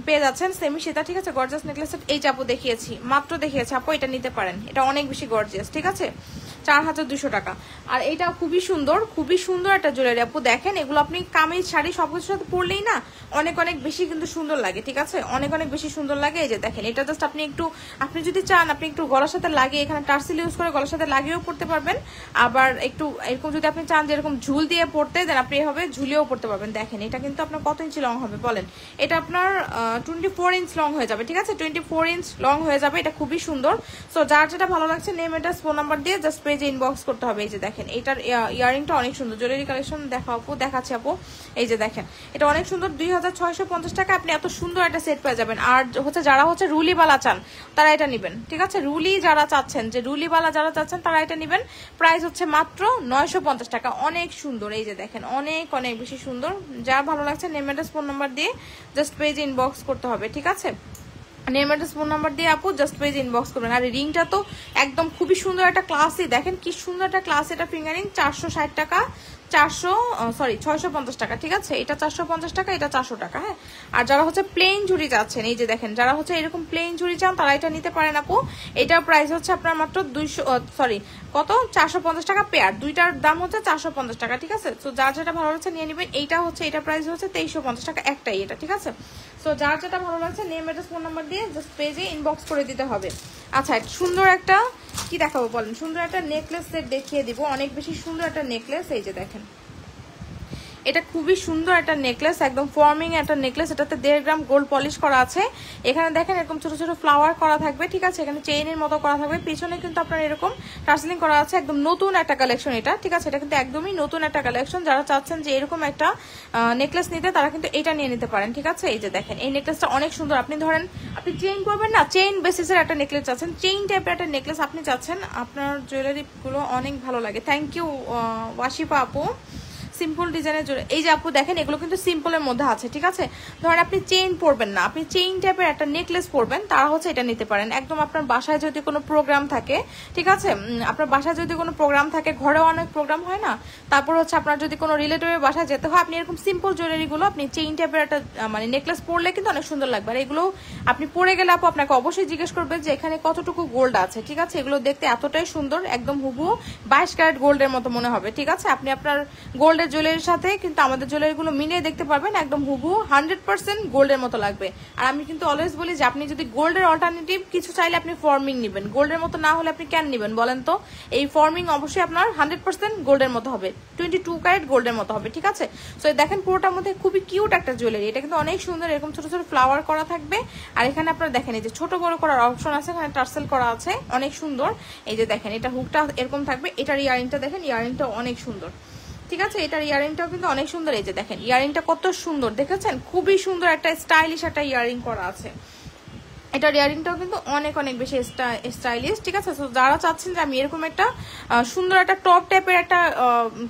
পেয়ে যাচ্ছেন সেমি সীতা, ঠিক আছে? গর্জিয়াস নেকলেস সেট এই যে আপু দেখিয়েছি, মাত্র দেখিয়েছি আপু, এটা নিতে পারেন, এটা অনেক বেশি গর্জিয়াস, ঠিক আছে? 4200 টাকা। আর এটা খুবই সুন্দর একটা জুয়েলারি আপু। দেখেন এগুলো আপনি কামিজ শাড়ি সবকিছুর সাথে পরলেই না অনেক অনেক বেশি কিন্তু সুন্দর লাগে, ঠিক আছে, অনেক অনেক বেশি সুন্দর লাগে। এই যে দেখেন এটা জাস্ট আপনি যদি চান আপনি একটু গলার সাথে লাগিয়ে, এখানে টার্সেল ইউজ করে গলার সাথে লাগিয়েও পড়তে পারবেন। আবার একটু এরকম যদি আপনি চান যে এরকম ঝুল দিয়ে পড়তে, দেন আপনি এভাবে ঝুলিয়েও পড়তে পারবেন। দেখেন এটা কিন্তু আপনার কত ইঞ্চি লং হবে বলেন? এটা আপনার 24 ইঞ্চ লং হয়ে যাবে, ঠিক আছে, 24 ইঞ্চ লং হয়ে যাবে। এটা খুবই সুন্দর। সো যার যেটা ভালো লাগছে নেম অ্যাড্রেস ফোন নাম্বার দিয়ে জাস্ট পেজে ইনবক্স করতে হবে। এই যে দেখেন এটার ইয়ারিংটা অনেক সুন্দর। জুয়েলারি কালেকশন দেখাচ্ছি আপু। এই যে দেখেন এটা অনেক সুন্দর। 2650 টাকা আপনি এত সুন্দর একটা সেট পেয়ে যাবেন। আর যারা রুলিবালা চান তারা এটা নেবেন, ঠিক আছে, রুলি যারা চাচ্ছেন, যে রুলিবালা যারা চাচ্ছেন তারা এটা নেবেন। প্রাইস হচ্ছে মাত্র 950 টাকা। অনেক সুন্দর। এই যে দেখেন অনেক অনেক বেশি সুন্দর। যা ভালো লাগছে নেম অ্যাড্রেস ফোন নাম্বার দিয়ে জাস্ট পেজে ইনবক্স করতে হবে, ঠিক আছে। নেম অ্যাড্রেস ফোন নাম্বার দিয়ে আপু জাস্ট পেজ ইনবক্স করবেন। আর রিংটা তো একদম খুবই সুন্দর একটা ক্লাসি, দেখেন কি সুন্দর একটা ক্লাস। এটা ফিঙ্গারিং 460 টাকা, 650 টাকা, ঠিক আছে। এটা 450 টাকা, এটা 400 টাকা। হ্যাঁ, আর যারা প্লেন ঝুড়ি চাচ্ছেন, এই যে দেখেন যারা এরকম প্লেন ঝুড়ি চান তারা এটা নিতে পারেন আপু। এটার প্রাইস হচ্ছে আপনার মাত্র 450 টাকা পেয়ার। দুইটার দাম হচ্ছে 450 টাকা, ঠিক আছে। তো যার যেটা ভালো লাগছে নিয়ে নেবেন। এটা প্রাইস হচ্ছে 2350 টাকা একটাই, এটা ঠিক আছে। তো যার যেটা ভালো লাগছে নেম অ্যাড্রেস ফোন নাম্বার দিয়ে জাস্ট পেজে ইনবক্স করে দিতে হবে। আচ্ছা, সুন্দর একটা কি দেখাবো বলেন? সুন্দর একটা নেকলেস সেট দেখিয়ে দিব, অনেক বেশি সুন্দর একটা নেকলেস। এই যে দেখেন এটা খুবই সুন্দর একটা নেকলেস, একদম ফর্মিং একটা নেকলেস। এটাতে 1.5 গ্রাম গোল্ড পলিশ করা আছে। এখানে দেখেন এরকম ছোট ছোট ফ্লাওয়ার করা থাকবে, ঠিক আছে। এখানে চেইনের মতো করা থাকবে। পিছনে কিন্তু আপনার এরকম টার্সেলিং করা আছে। একদম নতুন একটা কালেকশন এটা, ঠিক আছে। এটা কিন্তু একদমই নতুন একটা কালেকশন। যারা চাচ্ছেন যে এরকম একটা নেকলেস নিতে তারা কিন্তু এটা নিয়ে নিতে পারেন, ঠিক আছে। এই যে দেখেন এই নেকলেসটা অনেক সুন্দর। আপনি ধরেন আপনি চেইন করবেন না, চেইন বেসিসের একটা নেকলেস চাচ্ছেন, চেইন টাইপের একটা নেকলেস আপনি চাচ্ছেন, আপনার জুয়েলারি গুলো অনেক ভালো লাগে। থ্যাংক ইউ ওয়াশিফা আপু। সিম্পল ডিজাইনের জন্য এই যে আপু দেখেন এগুলো কিন্তু সিম্পলের মধ্যে আছে, ঠিক আছে। ধরেন আপনি চেইন পরবেন না, আপনি চেইন টাইপের একটা নেকলেস পরবেন, তারা এটা নিতে পারেন। একদম আপনার বাসায় যদি কোনো প্রোগ্রাম থাকে, ঠিক আছে, আপনার বাসায় যদি কোনো প্রোগ্রাম থাকে, ঘরেও অনেক প্রোগ্রাম হয় না, তারপর আপনার যদি কোনো রিলেটিভের বাসায় যেতে হয়, আপনি এরকম সিম্পল জুয়েলারিগুলো আপনি চেইন টাইপের একটা মানে নেকলেস পরলে কিন্তু অনেক সুন্দর লাগবে। আর এগুলো আপনি পরে গেলে আপু আপনাকে অবশ্যই জিজ্ঞেস করবে যে এখানে কতটুকু গোল্ড আছে, ঠিক আছে। এগুলো দেখতে এতটাই সুন্দর, একদম হুবহু 22 ক্যারেট গোল্ডের মতো মনে হবে, ঠিক আছে। আপনি আপনার গোল্ডের জুয়েলারির সাথে কিন্তু আমাদের জুয়েলারিগুলো মিলিয়ে দেখতে পারবেন, একদম হুবহু 100% গোল্ডের মতো লাগবে। আর আমি কিন্তু অলওয়েজ বলি যে আপনি যদি গোল্ডের অল্টারনেটিভ কিছু চাইলে আপনি ফর্মিং নেবেন, গোল্ডের মতো না হলে আপনি কেন নেবেন বলেন তো। এই ফর্মিং অবশ্যই আপনার 100% গোল্ডের মতো হবে, 22 ক্যারেট গোল্ডের মতো হবে, ঠিক আছে। সো দেখেন পুরোটার মধ্যে খুবই কিউট একটা জুয়েলারি। এটা কিন্তু অনেক সুন্দর, এরকম ছোট ছোট ফ্লাওয়ার করা থাকবে। আর এখানে আপনারা দেখেন এই যে ছোট বড় করার অপশন আছে, এখানে টার্সেল করা আছে, অনেক সুন্দর। এই যে দেখেন এটা হুকটা এরকম থাকবে। এটার ইয়ারিংটা দেখেন, ইয়ারিংটা অনেক সুন্দর, ঠিক আছে। এটার ইয়ারিংটাও কিন্তু অনেক সুন্দর। এই যে দেখেন ইয়ারিংটা কত সুন্দর দেখেছেন, খুবই সুন্দর একটা স্টাইলিশ একটা ইয়ারিং করা আছে। এটার ইয়ারিংটাও কিন্তু অনেক অনেক বেশি স্টাইলিশ, ঠিক আছে। সো যারা চাচ্ছেন যে আমি এরকম একটা সুন্দর একটা টপ টাইপের একটা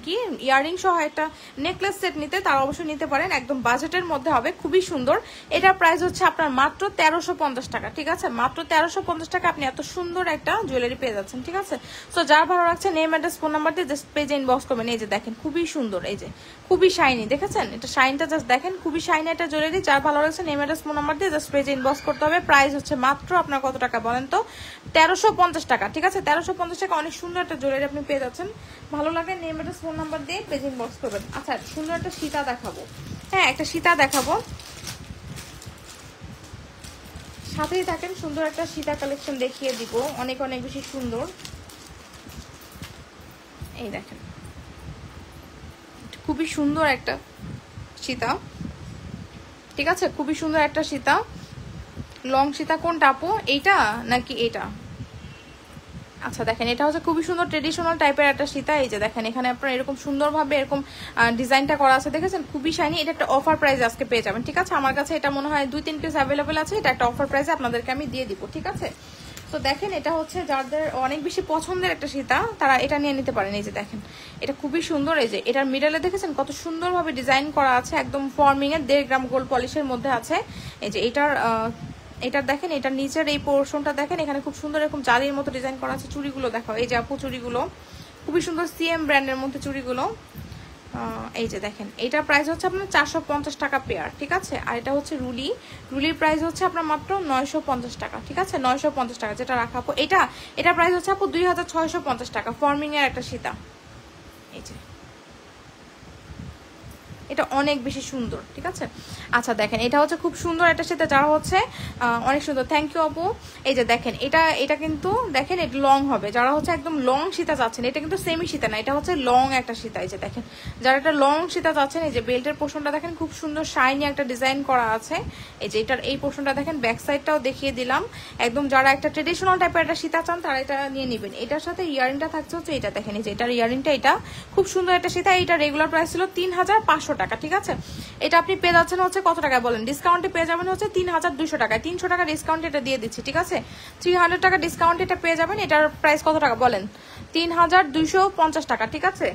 কি ইয়ারিং সহ একটা নেকলেস সেট নিতে, তারা অবশ্যই নিতে পারেন। একদম বাজেটের মধ্যে হবে, খুবই সুন্দর। এটার প্রাইস হচ্ছে আপনার মাত্র 1350 টাকা, ঠিক আছে। মাত্র 1350 টাকা আপনি এত সুন্দর একটা জুয়েলারি পেয়ে যাচ্ছেন, ঠিক আছে। সো যারা ভালো লাগছে নেম অ্যাড্রেস ফোন নাম্বার দিয়ে জাস্ট পেজে ইনবক্স করবেন। এই যে দেখেন খুবই সুন্দর, এই যে খুবই শাইনি, দেখেছেন এটা শাইনটা জাস্ট দেখেন, খুবই শাইনি একটা জুয়েলারি। যার ভালো লাগছে নেম অ্যাড্রেস ফোন নাম্বার দিয়ে জাস্ট পেজে ইনবক্স করতে হবে। প্রাইস হচ্ছে মাত্র আপনার কত টাকা বলেন তো? 1350 টাকা, ঠিক আছে। 1350 টাকা অনেক সুন্দর একটা জুয়েলারি আপনি পেয়ে যাচ্ছেন। ভালো লাগে নেম অ্যাড্রেস ফোন নাম্বার দিয়ে পেজ ইনবক্স করবেন। আচ্ছা, সুন্দর একটা সীতা দেখাবো। হ্যাঁ, একটা সীতা দেখাবো, সাথেই থাকেন। সুন্দর একটা সীতা কালেকশন দেখিয়ে দিব, অনেক অনেক বেশি সুন্দর। এই দেখেন খুবই সুন্দর একটা সীতা, ঠিক আছে, খুবই সুন্দর একটা সীতা। লং সীতা কোনটা আপু, এইটা নাকি এটা? আচ্ছা দেখেন এটা হচ্ছে খুবই সুন্দর ট্রেডিশনাল টাইপের একটা সীতা। এই যে দেখেন এখানে আপনার এরকম সুন্দরভাবে এরকম ডিজাইনটা করা আছে, দেখেছেন খুবই শাইনি। এটা একটা অফার প্রাইসে আজকে পেয়ে যাবেন, ঠিক আছে। আমার কাছে এটা মনে হয় 2-3 পিস অ্যাভেলেবেল আছে। এটা একটা অফার প্রাইসে আপনাদেরকে আমি দিয়ে দিব, ঠিক আছে। তো দেখেন এটা হচ্ছে যাদের অনেক বেশি পছন্দের একটা সীতা তারা এটা নিয়ে নিতে পারেন। এই যে দেখেন এটা খুবই সুন্দর। এই যে এটার মিডলে দেখেছেন কত সুন্দরভাবে ডিজাইন করা আছে, একদম ফর্মিং এর 1.5 গ্রাম গোল্ড পলিশের মধ্যে আছে। এই যে এটার দেখেন এটার নিচের এই পোর্শনটা দেখেন, এখানে খুব সুন্দর এরকম জালির মতো ডিজাইন করা আছে। চুড়িগুলো দেখাও, এই যে আপু চুড়িগুলো খুবই সুন্দর, সিএম ব্র্যান্ডের মধ্যে চুড়িগুলো। এই যে দেখেন এটার প্রাইস হচ্ছে আপনার 450 টাকা পেয়ার, ঠিক আছে। আর এটা হচ্ছে রুলির প্রাইস হচ্ছে আপনার মাত্র 950 টাকা, ঠিক আছে। 950 টাকা যেটা রাখা আপু, এটা প্রাইস হচ্ছে আপু 2650 টাকা। ফর্মিং এর একটা সীতা, এই যে এটা অনেক বেশি সুন্দর, ঠিক আছে। আচ্ছা দেখেন এটা হচ্ছে খুব সুন্দর, এটার সাথে যারা হচ্ছে অনেক সুন্দর, থ্যাংক ইউ আপু। এই যে দেখেন এটা কিন্তু দেখেন এটা লং হবে, যারা হচ্ছে একদম লং সীতা চাচ্ছেন, এটা কিন্তু সেমি সীতা না, এটা হচ্ছে লং একটা সীতা। এই যে দেখেন যারা এটা লং সীতা চাচ্ছেন, এই যে বেল্টের পোর্শনটা দেখেন খুব সুন্দর শাইনি একটা ডিজাইন করা আছে। এই যে এটার এই পোর্শনটা দেখেন, ব্যাক সাইডটাও দেখিয়ে দিলাম। একদম যারা একটা ট্রেডিশনাল টাইপের একটা সীতা চান তারা এটা নিয়ে নেবেন। এটার সাথে ইয়ারিংটা থাকছে হচ্ছে এটা দেখেন, এই যে এটার ইয়ারিংটা, এটা খুব সুন্দর একটা সীতা। এটা রেগুলার প্রাইস ছিল 3500 টাকা, ঠিক আছে। এটা আপনি পেয়ে যাচ্ছেন হচ্ছে কত টাকায় বলেন, ডিসকাউন্টে পেয়ে যাবেন হচ্ছে 3200 টাকায়, 300 টাকা ডিসকাউন্ট এটা দিয়ে দিচ্ছি, ঠিক আছে। 300 টাকা ডিসকাউন্ট এটা পেয়ে যাবেন। এটার প্রাইস কত টাকা বলেন, 3250 টাকা, ঠিক আছে।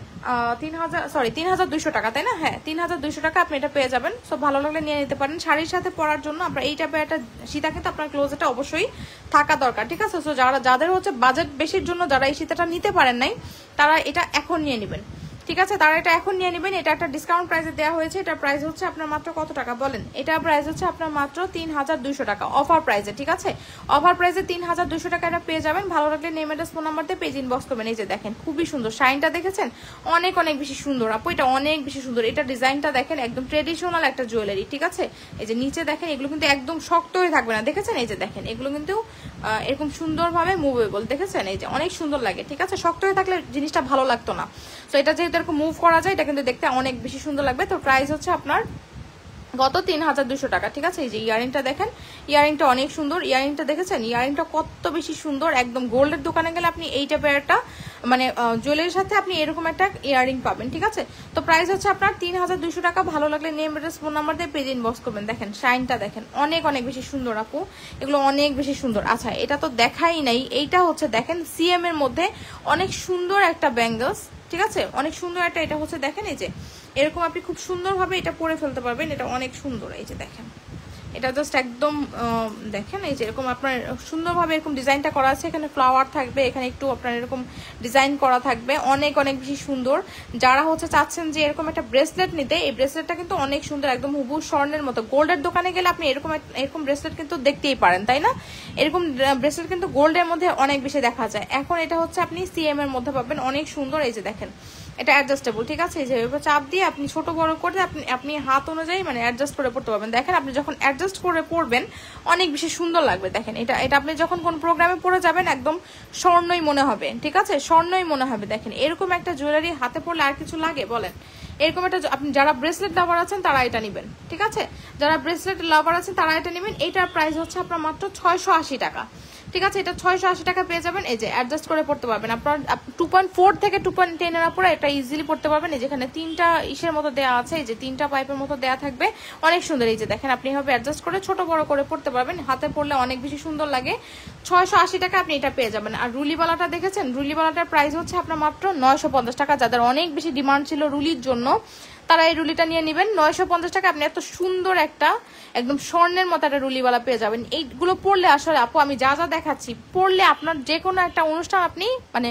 3200 টাকা, তাই না? হ্যাঁ 3200 টাকা আপনি এটা পেয়ে যাবেন। সব ভালো লাগলে নিয়ে নিতে পারেন শাড়ির সাথে পরার জন্য। আপনার এই টাইপের একটা সীতা কিন্তু আপনার ক্লোজেটে অবশ্যই থাকা দরকার, ঠিক আছে। সো যাদের হচ্ছে বাজেট বেশির জন্য যারা এই সীতাটা নিতে পারেন নাই, তারা এটা এখন নিয়ে নেবেন, ঠিক আছে। তারা এটা এখন নিয়ে নেবেন। এটা একটা ডিসকাউন্ট প্রাইসে দেওয়া হয়েছে। এটার প্রাইস হচ্ছে আপনার মাত্র কত টাকা বলেন, এটার প্রাইস হচ্ছে আপনার মাত্র 3200 টাকা অফার প্রাইসে, ঠিক আছে। অফার প্রাইসে 3200 টাকা এটা পেয়ে যাবেন। ভালো লাগলে নেম অ্যাড্রেস ফোন নাম্বার দিয়ে পেজ ইনবক্স করবেন। এই যে দেখেন খুবই সুন্দর শাইনটা দেখেছেন, অনেক অনেক বেশি সুন্দর আপু, এটা অনেক বেশি সুন্দর। এটা ডিজাইনটা দেখেন একদম ট্রেডিশনাল একটা জুয়েলারি, ঠিক আছে। এই যে নিচে দেখেন এগুলো কিন্তু একদম শক্ত হয়ে থাকবে না, দেখেছেন। এই যে দেখেন এগুলো কিন্তু এরকম সুন্দরভাবে মুভেবল, দেখেছেন। এই যে অনেক সুন্দর লাগে, ঠিক আছে। শক্ত হয়ে থাকলে জিনিসটা ভালো লাগতো না। তো এটা যেহেতু এরকম মুভ করা যায়, এটা কিন্তু দেখতে অনেক বেশি সুন্দর লাগবে। তো প্রাইস হচ্ছে আপনার গত 3200 টাকা, ঠিক আছে। এই যে ইয়ারিংটা দেখেন, ইয়ারিংটা অনেক সুন্দর। ইয়ারিংটা দেখেছেন, ইয়ারিংটা কত বেশি সুন্দর। একদম গোল্ডের দোকানে গেলে আপনি এই টাইপের একটা মানে জুয়েলারির সাথে আপনি এরকম একটা ইয়ারিং পাবেন, ঠিক আছে। তো প্রাইস হচ্ছে আপনার 3200 টাকা। ভালো লাগলে নেম অ্যাড্রেস ফোন নাম্বার দিয়ে পেজ ইনবক্স করবেন। দেখেন শাইনটা দেখেন অনেক অনেক বেশি সুন্দর আপু, এগুলো অনেক বেশি সুন্দর। আচ্ছা এটা তো দেখাই নাই, এইটা হচ্ছে দেখেন সিএম এর মধ্যে অনেক সুন্দর একটা ব্যাঙ্গলস, ঠিক আছে। অনেক সুন্দর একটা, এটা হচ্ছে দেখেন এই যে এরকম আপনি খুব সুন্দরভাবে এটা পরে ফেলতে পারবেন। এটা অনেক সুন্দর। এই যে দেখেন এটা জাস্ট একদম দেখেন এই যে এরকম আপনার সুন্দরভাবে এরকম ডিজাইনটা করা আছে। এখানে ফ্লাওয়ার থাকবে, এখানে একটু আপনার এরকম ডিজাইন করা থাকবে, অনেক অনেক বেশি সুন্দর। যারা হচ্ছে চাচ্ছেন যে এরকম একটা ব্রেসলেট নিতে, এই ব্রেসলেটটা কিন্তু অনেক সুন্দর, একদম হুবহু স্বর্ণের মতো। গোল্ডের দোকানে গেলে আপনি এরকম ব্রেসলেট কিন্তু দেখতেই পারেন, তাই না? এরকম ব্রেসলেট কিন্তু গোল্ডের মধ্যে অনেক বেশি দেখা যায়। এখন এটা হচ্ছে আপনি সিএম এর মধ্যে পাবেন, অনেক সুন্দর। এই যে দেখেন এটা অ্যাডজাস্টেবল, ঠিক আছে। এই যে চাপ দিয়ে আপনি ছোট বড় করে আপনি হাত অনুযায়ী মানে অ্যাডজাস্ট করে পড়তে পারবেন। দেখেন আপনি যখন অ্যাডজাস্ট করে পড়বেন অনেক বেশি সুন্দর লাগবে। দেখেন এটা আপনি যখন কোন প্রোগ্রামে পড়ে যাবেন একদম স্বর্ণই মনে হবে, ঠিক আছে, স্বর্ণই মনে হবে। দেখেন এরকম একটা জুয়েলারি হাতে পড়লে আর কিছু লাগে বলেন? এরকম একটা আপনি যারা ব্রেসলেট লাভার আছেন তারা এটা নেবেন, ঠিক আছে। যারা ব্রেসলেট লাভার আছেন তারা এটা নেবেন। এইটার প্রাইস হচ্ছে আপনার মাত্র 680 টাকা, ঠিক আছে। এটা 680 টাকা পেয়ে যাবেন। এই যে অ্যাডজাস্ট করে পড়তে পারবেন আপনার 2.4 থেকে 2.10 এর উপরে এটা ইজিলি পড়তে পারবেন। এই যেখানে তিনটা ইসের মতো দেওয়া আছে, এই যে তিনটা পাইপের মতো দেওয়া থাকবে, অনেক সুন্দর। এই যে দেখেন আপনি এভাবে অ্যাডজাস্ট করে ছোট বড় করে পড়তে পারবেন, হাতে পড়লে অনেক বেশি সুন্দর লাগে। 680 টাকা আপনি এটা পেয়ে যাবেন। আর রুলিবালাটা দেখেছেন, রুলিবালাটার প্রাইস হচ্ছে আপনার মাত্র 950 টাকা। যাদের অনেক বেশি ডিমান্ড ছিল রুলির জন্য তারা এই রুলিটা নিয়ে নেবেন। 950 টাকা আপনি এত সুন্দর একটা একদম স্বর্ণের মতো একটা রুলিওয়ালা পেয়ে যাবেন। এইগুলো পড়লে আসলে আপু আমি যা যা দেখাচ্ছি পড়লে আপনার যে কোনো একটা অনুষ্ঠান আপনি মানে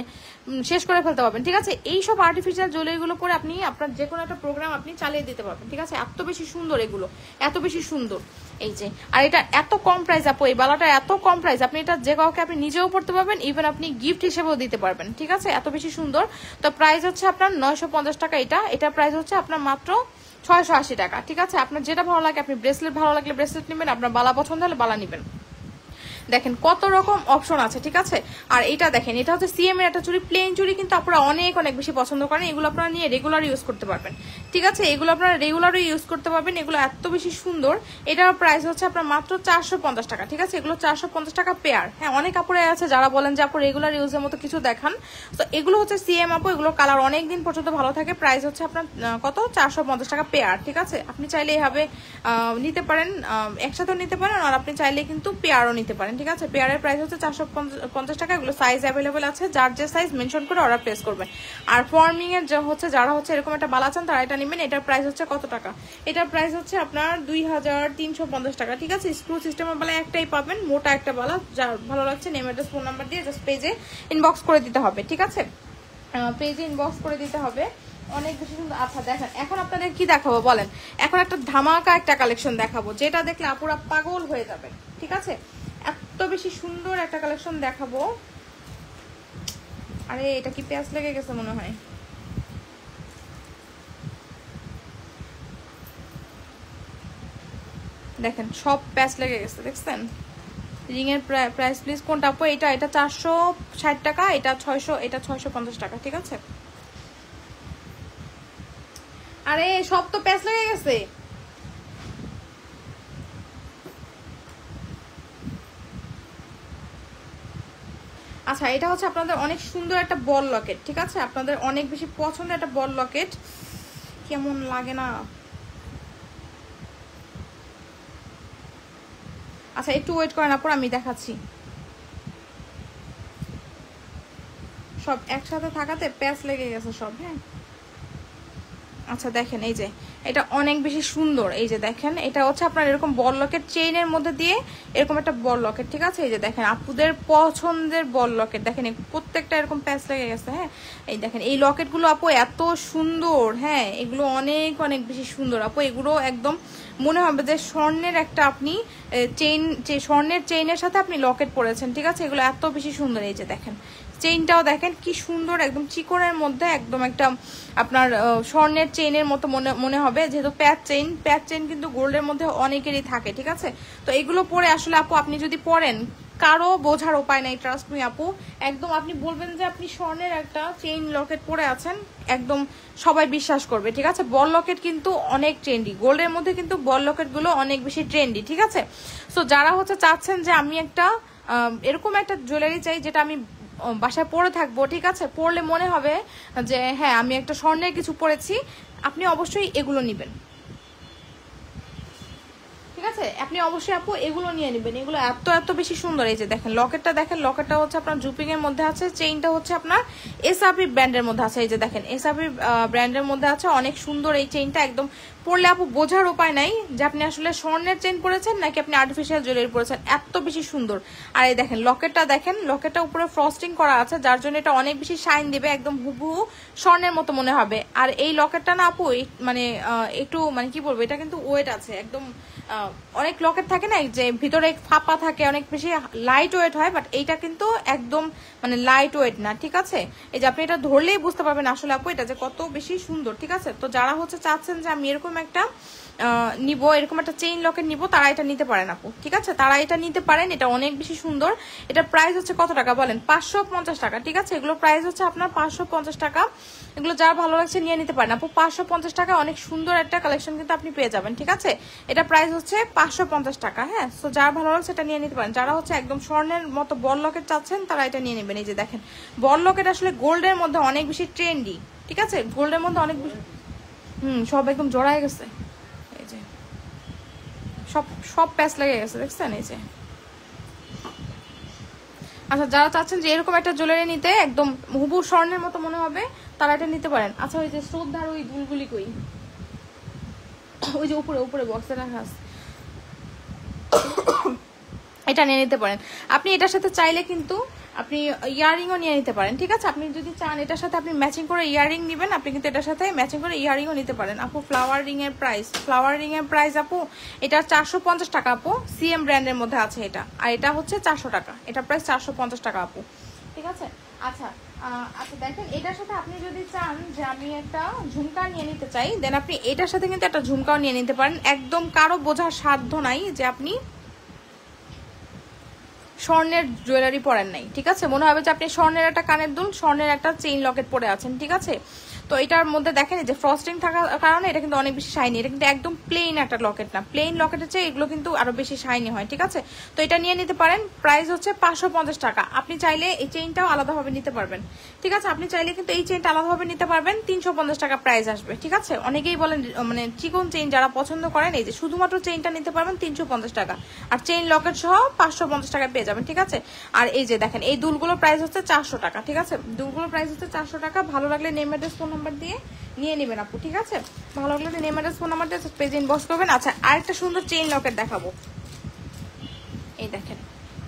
শেষ করে ফেলতে পারবেন, ঠিক আছে। এইসব আর্টিফিশিয়াল জুয়েলারিগুলো পরে আপনি আপনার যে কোনো একটা প্রোগ্রাম আপনি চালিয়ে দিতে পারবেন, ঠিক আছে। এত বেশি সুন্দর এগুলো, এত বেশি সুন্দর। এই যে আর এটা এত কম প্রাইস আপু, এই বালাটা এত কম প্রাইস, আপনি এটা যে কাউকে আপনি নিজেও পড়তে পারবেন, ইভেন আপনি গিফট হিসেবেও দিতে পারবেন, ঠিক আছে। এত বেশি সুন্দর। তো প্রাইস হচ্ছে আপনার 950 টাকা। এটা প্রাইস হচ্ছে আপনার মাত্র 680 টাকা, ঠিক আছে। আপনার যেটা ভালো লাগে, আপনি ব্রেসলেট ভালো লাগলে ব্রেসলেট নেবেন, আপনার বালা পছন্দ হলে বালা নেবেন। দেখেন কত রকম অপশন আছে, ঠিক আছে। আর এটা দেখেন এটা হচ্ছে সিএম এর একটা চুড়ি, প্লেন চুড়ি কিন্তু আপনারা অনেক অনেক বেশি পছন্দ করেন। এগুলো আপনারা নিয়ে রেগুলার ইউজ করতে পারবেন, ঠিক আছে। এগুলো আপনারা রেগুলারই ইউজ করতে পারবেন, এগুলো এত বেশি সুন্দর। এটার প্রাইস হচ্ছে আপনার মাত্র 450 টাকা, ঠিক আছে। এগুলো 450 টাকা পেয়ার। হ্যাঁ অনেক কাপড়ে আছে যারা বলেন যে আপু রেগুলার ইউজের মতো কিছু দেখান, তো এগুলো হচ্ছে সিএম আপু, এগুলো কালার অনেক দিন পর্যন্ত ভালো থাকে। প্রাইস হচ্ছে আপনার কত 450 টাকা পেয়ার, ঠিক আছে। আপনি চাইলে এভাবে নিতে পারেন, একসাথেও নিতে পারেন, আর আপনি চাইলে কিন্তু পেয়ারও নিতে পারেন, ঠিক আছে। পেয়ারের প্রাইস হচ্ছে 450 টাকা। এগুলো সাইজ অ্যাভেলেবেল আছে, যার যে সাইজ মেনশন করে অর্ডার প্লেস করবেন। আর ফর্মিং এর যারা হচ্ছে এরকম একটা বালা চান তারা এটা নেবেন। এটার প্রাইস হচ্ছে কত টাকা? এটার প্রাইস হচ্ছে আপনার 2350 টাকা, ঠিক আছে। স্ক্রু সিস্টেমের বালা একটাই পাবেন, মোটা একটা বালা। যার ভালো লাগছে নেম অ্যাড্রেস ফোন নাম্বার দিয়ে জাস্ট পেজে ইনবক্স করে দিতে হবে, ঠিক আছে। পেজে ইনবক্স করে দিতে হবে। অনেক বেশি সুন্দর। আচ্ছা দেখেন এখন আপনাদের কি দেখাবো বলেন? এখন একটা ধামাকা একটা কালেকশন দেখাবো, যেটা দেখলে আপুরা পাগল হয়ে যাবে, ঠিক আছে। এত বেশি সুন্দর একটা কালেকশন দেখাবো। আরে এটা কি পেঁয়াজ লেগে গেছে মনে হয়। দেখেন সব প্যাচ লেগে গেছে, দেখছেন? রিং এর প্রাইস প্লিজ কোনটা আপু? এটা 460 টাকা, এটা 600, এটা 650 টাকা, ঠিক আছে? আরে সব তো প্যাচ লেগে গেছে। আচ্ছা, এটা হচ্ছে আপনাদের অনেক সুন্দর একটা বল লকেট, ঠিক আছে? আপনাদের অনেক বেশি পছন্দের একটা বল লকেট। কেমন লাগে না? আচ্ছা একটু ওয়েট করেন আপুর, আমি দেখাচ্ছি। সব একসাথে থাকাতে প্যাচ লেগে গেছে সব। হ্যাঁ আচ্ছা দেখেন, এই যে এটা অনেক বেশি সুন্দর। এই যে দেখেন, এটা হচ্ছে আপনার এরকম বল লকেট চেইনের মধ্যে দিয়ে এরকম একটা বল লকেট, ঠিক আছে? এই যে দেখেন আপুদের পছন্দের বল লকেট, দেখেন প্রত্যেকটা এরকম প্যাচ লেগে গেছে। হ্যাঁ এই দেখেন এই লকেটগুলো আপু এত সুন্দর। হ্যাঁ এগুলো অনেক অনেক বেশি সুন্দর আপু। এগুলো একদম মনে হবে যে স্বর্ণের একটা আপনি চেইন, স্বর্ণের চেইনের সাথে আপনি লকেট পরেছেন, ঠিক আছে? এগুলো এত বেশি সুন্দর। এই যে দেখেন চেইনটাও দেখেন কি সুন্দর, একদম চিকনের মধ্যে একদম একটা আপনার স্বর্ণের চেইনের মতো মনে হবে, যেহেতু প্যাচ চেইন কিন্তু গোল্ডের মধ্যে অনেকেরই থাকে, ঠিক আছে? তো এগুলো পরে আসলে আপু আপনি যদি পরেন কারো বোঝার উপায় নাই, ট্রাস্ট মি আপু। একদম আপনি বলবেন যে আপনি স্বর্ণের একটা চেইন লকেট পরে আছেন, একদম সবাই বিশ্বাস করবে, ঠিক আছে? বল লকেট কিন্তু অনেক ট্রেন্ডি, গোল্ডের মধ্যে কিন্তু বল লকেট গুলো অনেক বেশি ট্রেন্ডি, ঠিক আছে? সো যারা হচ্ছে চাচ্ছেন যে আমি একটা এরকম একটা জুয়েলারি চাই যেটা আমি বাসায় পরে থাকবো, ঠিক আছে? পরলে মনে হবে যে হ্যাঁ আমি একটা স্বর্ণের কিছু পরেছি, আপনি অবশ্যই এগুলো নেবেন, ঠিক আছে? আপনি অবশ্যই আপু এগুলো নিয়ে নেবেন, এগুলো এত এত বেশি সুন্দর। এই যে দেখেন লকেটটা, দেখেন লকেটটা হচ্ছে আপনার জুপিং এর মধ্যে আছে, চেইনটা হচ্ছে আপনার এসআপি ব্র্যান্ডের মধ্যে আছে। এই যে দেখেন এসআপি ব্র্যান্ডের মধ্যে আছে, অনেক সুন্দর এই চেইনটা। একদম পরলে আপু বোঝার উপায় নাই যে আপনি আসলে স্বর্ণের চেইন পরেছেন নাকি আপনি আর্টিফিশিয়াল জুয়েলারি পরেছেন, এত বেশি সুন্দর। আর এই দেখেন লকেটটা, দেখেন লকেটটা উপরে ফ্রস্টিং করা আছে, যার জন্য এটা অনেক বেশি শাইন দিবে, একদম হুবহু স্বর্ণের মতো মনে হবে। আর এই লকেটটা না আপু মানে একটু মানে কি বলবো, এটা কিন্তু ওয়েট আছে একদম। অনেক লকেট থাকে না যে ভিতরে ফাঁপা থাকে, অনেক বেশি লাইট ওয়েট হয়, বাট এইটা কিন্তু একদম মানে লাইট ওয়েট না, ঠিক আছে? এই যে আপনি এটা ধরলেই বুঝতে পারবেন আসলে আপু এটা যে কত বেশি সুন্দর, ঠিক আছে? তো যারা হচ্ছে চাচ্ছেন যে আমি এরকম একটা নিব, এরকম একটা চেইন লকেট নিব, তারা এটা নিতে পারেন আপু, ঠিক আছে? তারা এটা নিতে পারেন, এটা অনেক বেশি সুন্দর। এটা প্রাইস হচ্ছে কত টাকা বলেন? 550 টাকা, ঠিক আছে? এগুলো প্রাইস হচ্ছে আপনার 550 টাকা। এগুলো যার ভালো লাগছে নিয়ে নিতে পারেন আপু। 550 টাকা অনেক সুন্দর একটা কালেকশন কিন্তু আপনি পেয়ে যাবেন, ঠিক আছে? এটা প্রাইস হচ্ছে 550 টাকা। হ্যাঁ সো যার ভালো লাগছে এটা নিয়ে নিতে পারেন। যারা হচ্ছে একদম স্বর্ণের মতো বল লকেট চাচ্ছেন তারা এটা নিয়ে নেবেন। এই যে দেখেন বল লকেট আসলে গোল্ডের মধ্যে অনেক বেশি ট্রেন্ডি, ঠিক আছে? গোল্ডের মধ্যে অনেক বেশি সব একদম জড়ায় গেছে, এই যে সব সব প্যাচ লেগে গেছে, দেখছেন? এই যে আচ্ছা যারা চাচ্ছেন যে এরকম একটা জুয়েলারি নিতে একদম হুবহু স্বর্ণের মতো মনে হবে, তারা এটা নিতে পারেন। আচ্ছা ওই যে শ্রদ্ধার ওই দুলগুলি কই? ওই যে উপরে উপরে বক্সে রাখা আছে, এটা নিয়ে নিতে পারেন আপনি। এটার সাথে চাইলে কিন্তু আপনি ইয়াররিংও নিয়ে নিতে পারেন, ঠিক আছে? আপনি যদি চান এটার সাথে আপনি ম্যাচিং করে ইয়াররিং নেবেন, আপনি কিন্তু এটার সাথে ম্যাচিং করে ইয়াররিংও নিতে পারেন আপু। ফ্লাওয়ার রিং এর প্রাইস আপু এটা 450 টাকা আপু। সিএম ব্র্যান্ডের মধ্যে আছে এটা, আর এটা হচ্ছে 400 টাকা। এটা প্রাইস 450 টাকা আপু, ঠিক আছে? আচ্ছা আচ্ছা দেখেন এটার সাথে আপনি যদি চান যে আমি একটা ঝুমকা নিয়ে নিতে চাই, দেন আপনি এটার সাথে কিন্তু একটা ঝুমকাও নিয়ে নিতে পারেন। একদম কারো বোঝার সাধ্য নাই যে আপনি স্বর্ণের জুয়েলারি পরেন নাই, ঠিক আছে? মনে হবে যে আপনি স্বর্ণের একটা কানের দুল, স্বর্ণের একটা চেইন লকেট পরে আছেন, ঠিক আছে? তো এটার মধ্যে দেখেন যে ফ্রস্টিং থাকার কারণে এটা কিন্তু অনেক বেশি শাইনি। এটা কিন্তু একদম প্লেন একটা লকেট না, প্লেন লকেটের চেয়ে এগুলো কিন্তু আরো বেশি শাইনি হয়, ঠিক আছে? তো এটা নিয়ে নিতে পারেন। প্রাইস হচ্ছে 550 টাকা। আপনি চাইলে এই চেইনটাও আলাদাভাবে নিতে পারবেন, ঠিক আছে? আপনি চাইলে কিন্তু এই চেইনটা আলাদাভাবে নিতে পারবেন, 350 টাকা প্রাইস আসবে, ঠিক আছে? অনেকেই বলেন মানে চিকন চেইন যারা পছন্দ করেন, এই যে শুধুমাত্র চেইনটা নিতে পারবেন 350 টাকা, আর চেইন লকেট সহ 550 টাকা পেয়ে যাবেন, ঠিক আছে? আর এই যে দেখেন এই দুলগুলোর প্রাইস হচ্ছে 400 টাকা, ঠিক আছে? দুলগুলোর প্রাইস হচ্ছে 400 টাকা। ভালো লাগলে নেম অ্যাড্রেস ফোন নাম্বার দিয়ে নিয়ে নেবেন আপু, ঠিক আছে? ভালো লাগলে নেম অ্যাড্রেস ফোন নাম্বার দিয়ে পেজে ইনবক্স করবেন। আচ্ছা আরেকটা সুন্দর চেইন লকেট দেখাবো, এই দেখেন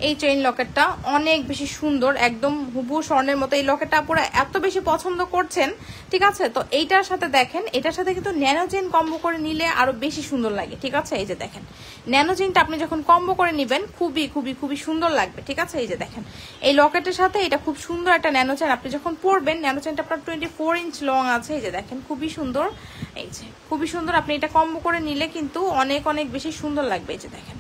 এই চেইন লকেটটা অনেক বেশি সুন্দর, একদম হুবহু স্বর্ণের মতো। এই লকেটটা পুরো এত বেশি পছন্দ করছেন, ঠিক আছে? তো এইটার সাথে দেখেন, এটার সাথে কিন্তু ন্যানো চেইন কম্বো করে নিলে আরো বেশি সুন্দর লাগে, ঠিক আছে? এই যে দেখেন ন্যানো চেইনটা আপনি যখন কম্বো করে নেবেন খুবই খুবই খুবই সুন্দর লাগবে, ঠিক আছে? এই যে দেখেন এই লকেটের সাথে এটা খুব সুন্দর একটা ন্যানো চেইন আপনি যখন পরবেন, ন্যানো চেইনটা আপনার 24 ইঞ্চ লং আছে। এই যে দেখেন খুবই সুন্দর, এই যে খুবই সুন্দর। আপনি এটা কম্বো করে নিলে কিন্তু অনেক অনেক বেশি সুন্দর লাগবে। এই যে দেখেন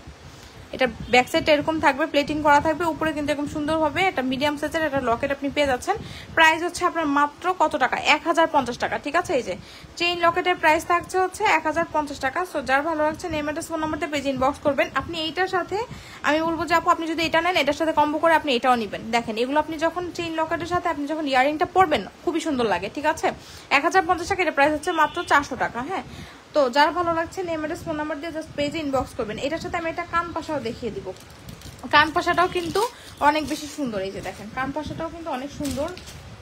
এটা ব্যাক সাইডটা এরকম থাকবে, প্লেটিং করা থাকবে, উপরে কিন্তু এরকম সুন্দরভাবে একটা মিডিয়াম সাইজের একটা লকেট আপনি পেয়ে যাচ্ছেন। প্রাইস হচ্ছে আপনার মাত্র কত টাকা? 1050 টাকা, ঠিক আছে? এই যে চেইন লকেটের প্রাইস থাকছে হচ্ছে 1050 টাকা। সো যার ভালো লাগছে নেম অ্যাড্রেস ফোন নাম্বারতে পেজ ইনবক্স করবেন। আপনি এইটার সাথে আমি বলবো যে আপু আপনি যদি এটা নেন এটার সাথে কম্বো করে আপনি এটাও নেবেন। দেখেন এগুলো আপনি যখন চেইন লকেটের সাথে আপনি যখন ইয়ারিংটা পরবেন খুবই সুন্দর লাগে, ঠিক আছে? 1050 টাকা, এটা প্রাইস হচ্ছে মাত্র 400 টাকা। হ্যাঁ, তো যার ভালো লাগছে নেম অ্যাড্রেস ফোন নাম্বার দিয়ে জাস্ট পেজে ইনবক্স করবেন। এটার সাথে আমি একটা কান পাশাও দেখিয়ে দিব। কান পাশাটাও কিন্তু অনেক বেশি সুন্দর। এই যে দেখেন কান পাশাটাও কিন্তু অনেক সুন্দর।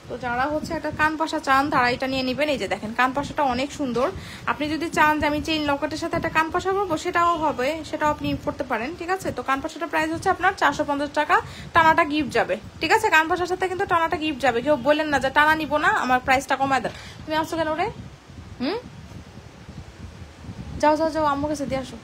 তো যারা হচ্ছে একটা কান পাশা চান তারা এটা নিয়ে নেবেন। এই যে দেখেন কান পাশাটা অনেক সুন্দর। আপনি যদি চান যে আমি চেইন লকেটের সাথে একটা কান পাশা করবো সেটাও হবে, সেটাও আপনি করতে পারেন, ঠিক আছে? তো কান পাশাটা প্রাইস হচ্ছে আপনার 450 টাকা, টানাটা গিফট যাবে, ঠিক আছে? কান পাশার সাথে কিন্তু টানাটা গিফট যাবে। কেউ বললেন না যে টানা নিব না, আমার প্রাইসটা কমায় দেন। তুমি আসছো কেন রে? যাও যাও যাও আম্মুর কাছে দিয়ে আসো।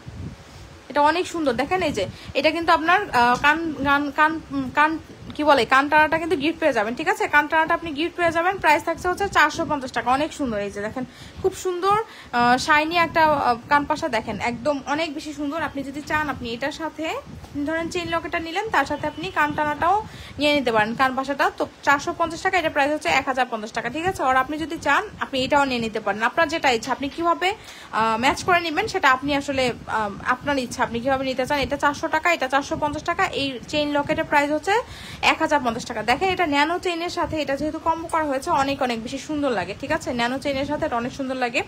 এটা অনেক সুন্দর, দেখেন এই যে এটা কিন্তু আপনার কান কান কান কান কি বলে কান টানাটা কিন্তু গিফট পেয়ে যাবেন, ঠিক আছে? কান টানাটা আপনি গিফট পেয়ে যাবেন। প্রাইস থাকছে হচ্ছে 450 টাকা। অনেক সুন্দর, এই যে দেখেন খুব সুন্দর শাইনি একটা কান পাশা, দেখেন একদম অনেক বেশি সুন্দর। আপনি যদি চান আপনি এটার সাথে ধরেন চেইন লকেটটা নিলেন, তার সাথে আপনি কান টানাটাও নিয়ে নিতে পারেন, কান পাশাটা। তো 450 টাকা, এটা প্রাইস হচ্ছে 1050 টাকা, ঠিক আছে? আর আপনি যদি চান আপনি এটাও নিয়ে নিতে পারেন। আপনার যেটা ইচ্ছা আপনি কিভাবে ম্যাচ করে নেবেন সেটা আপনি আসলে আপনার ইচ্ছা, আপনি কিভাবে নিতে চান। এটা 400 টাকা, এটা 450 টাকা। এই চেইন লকেটের প্রাইস হচ্ছে 1050 টাকা। দেখেন এটা ন্যানো চেইনের সাথে এটা যেহেতু কম্বো করা হয়েছে অনেক অনেক বেশি সুন্দর লাগে, ঠিক আছে? ন্যানো চেইনের সাথে এটা অনেক সুন্দর লাগে।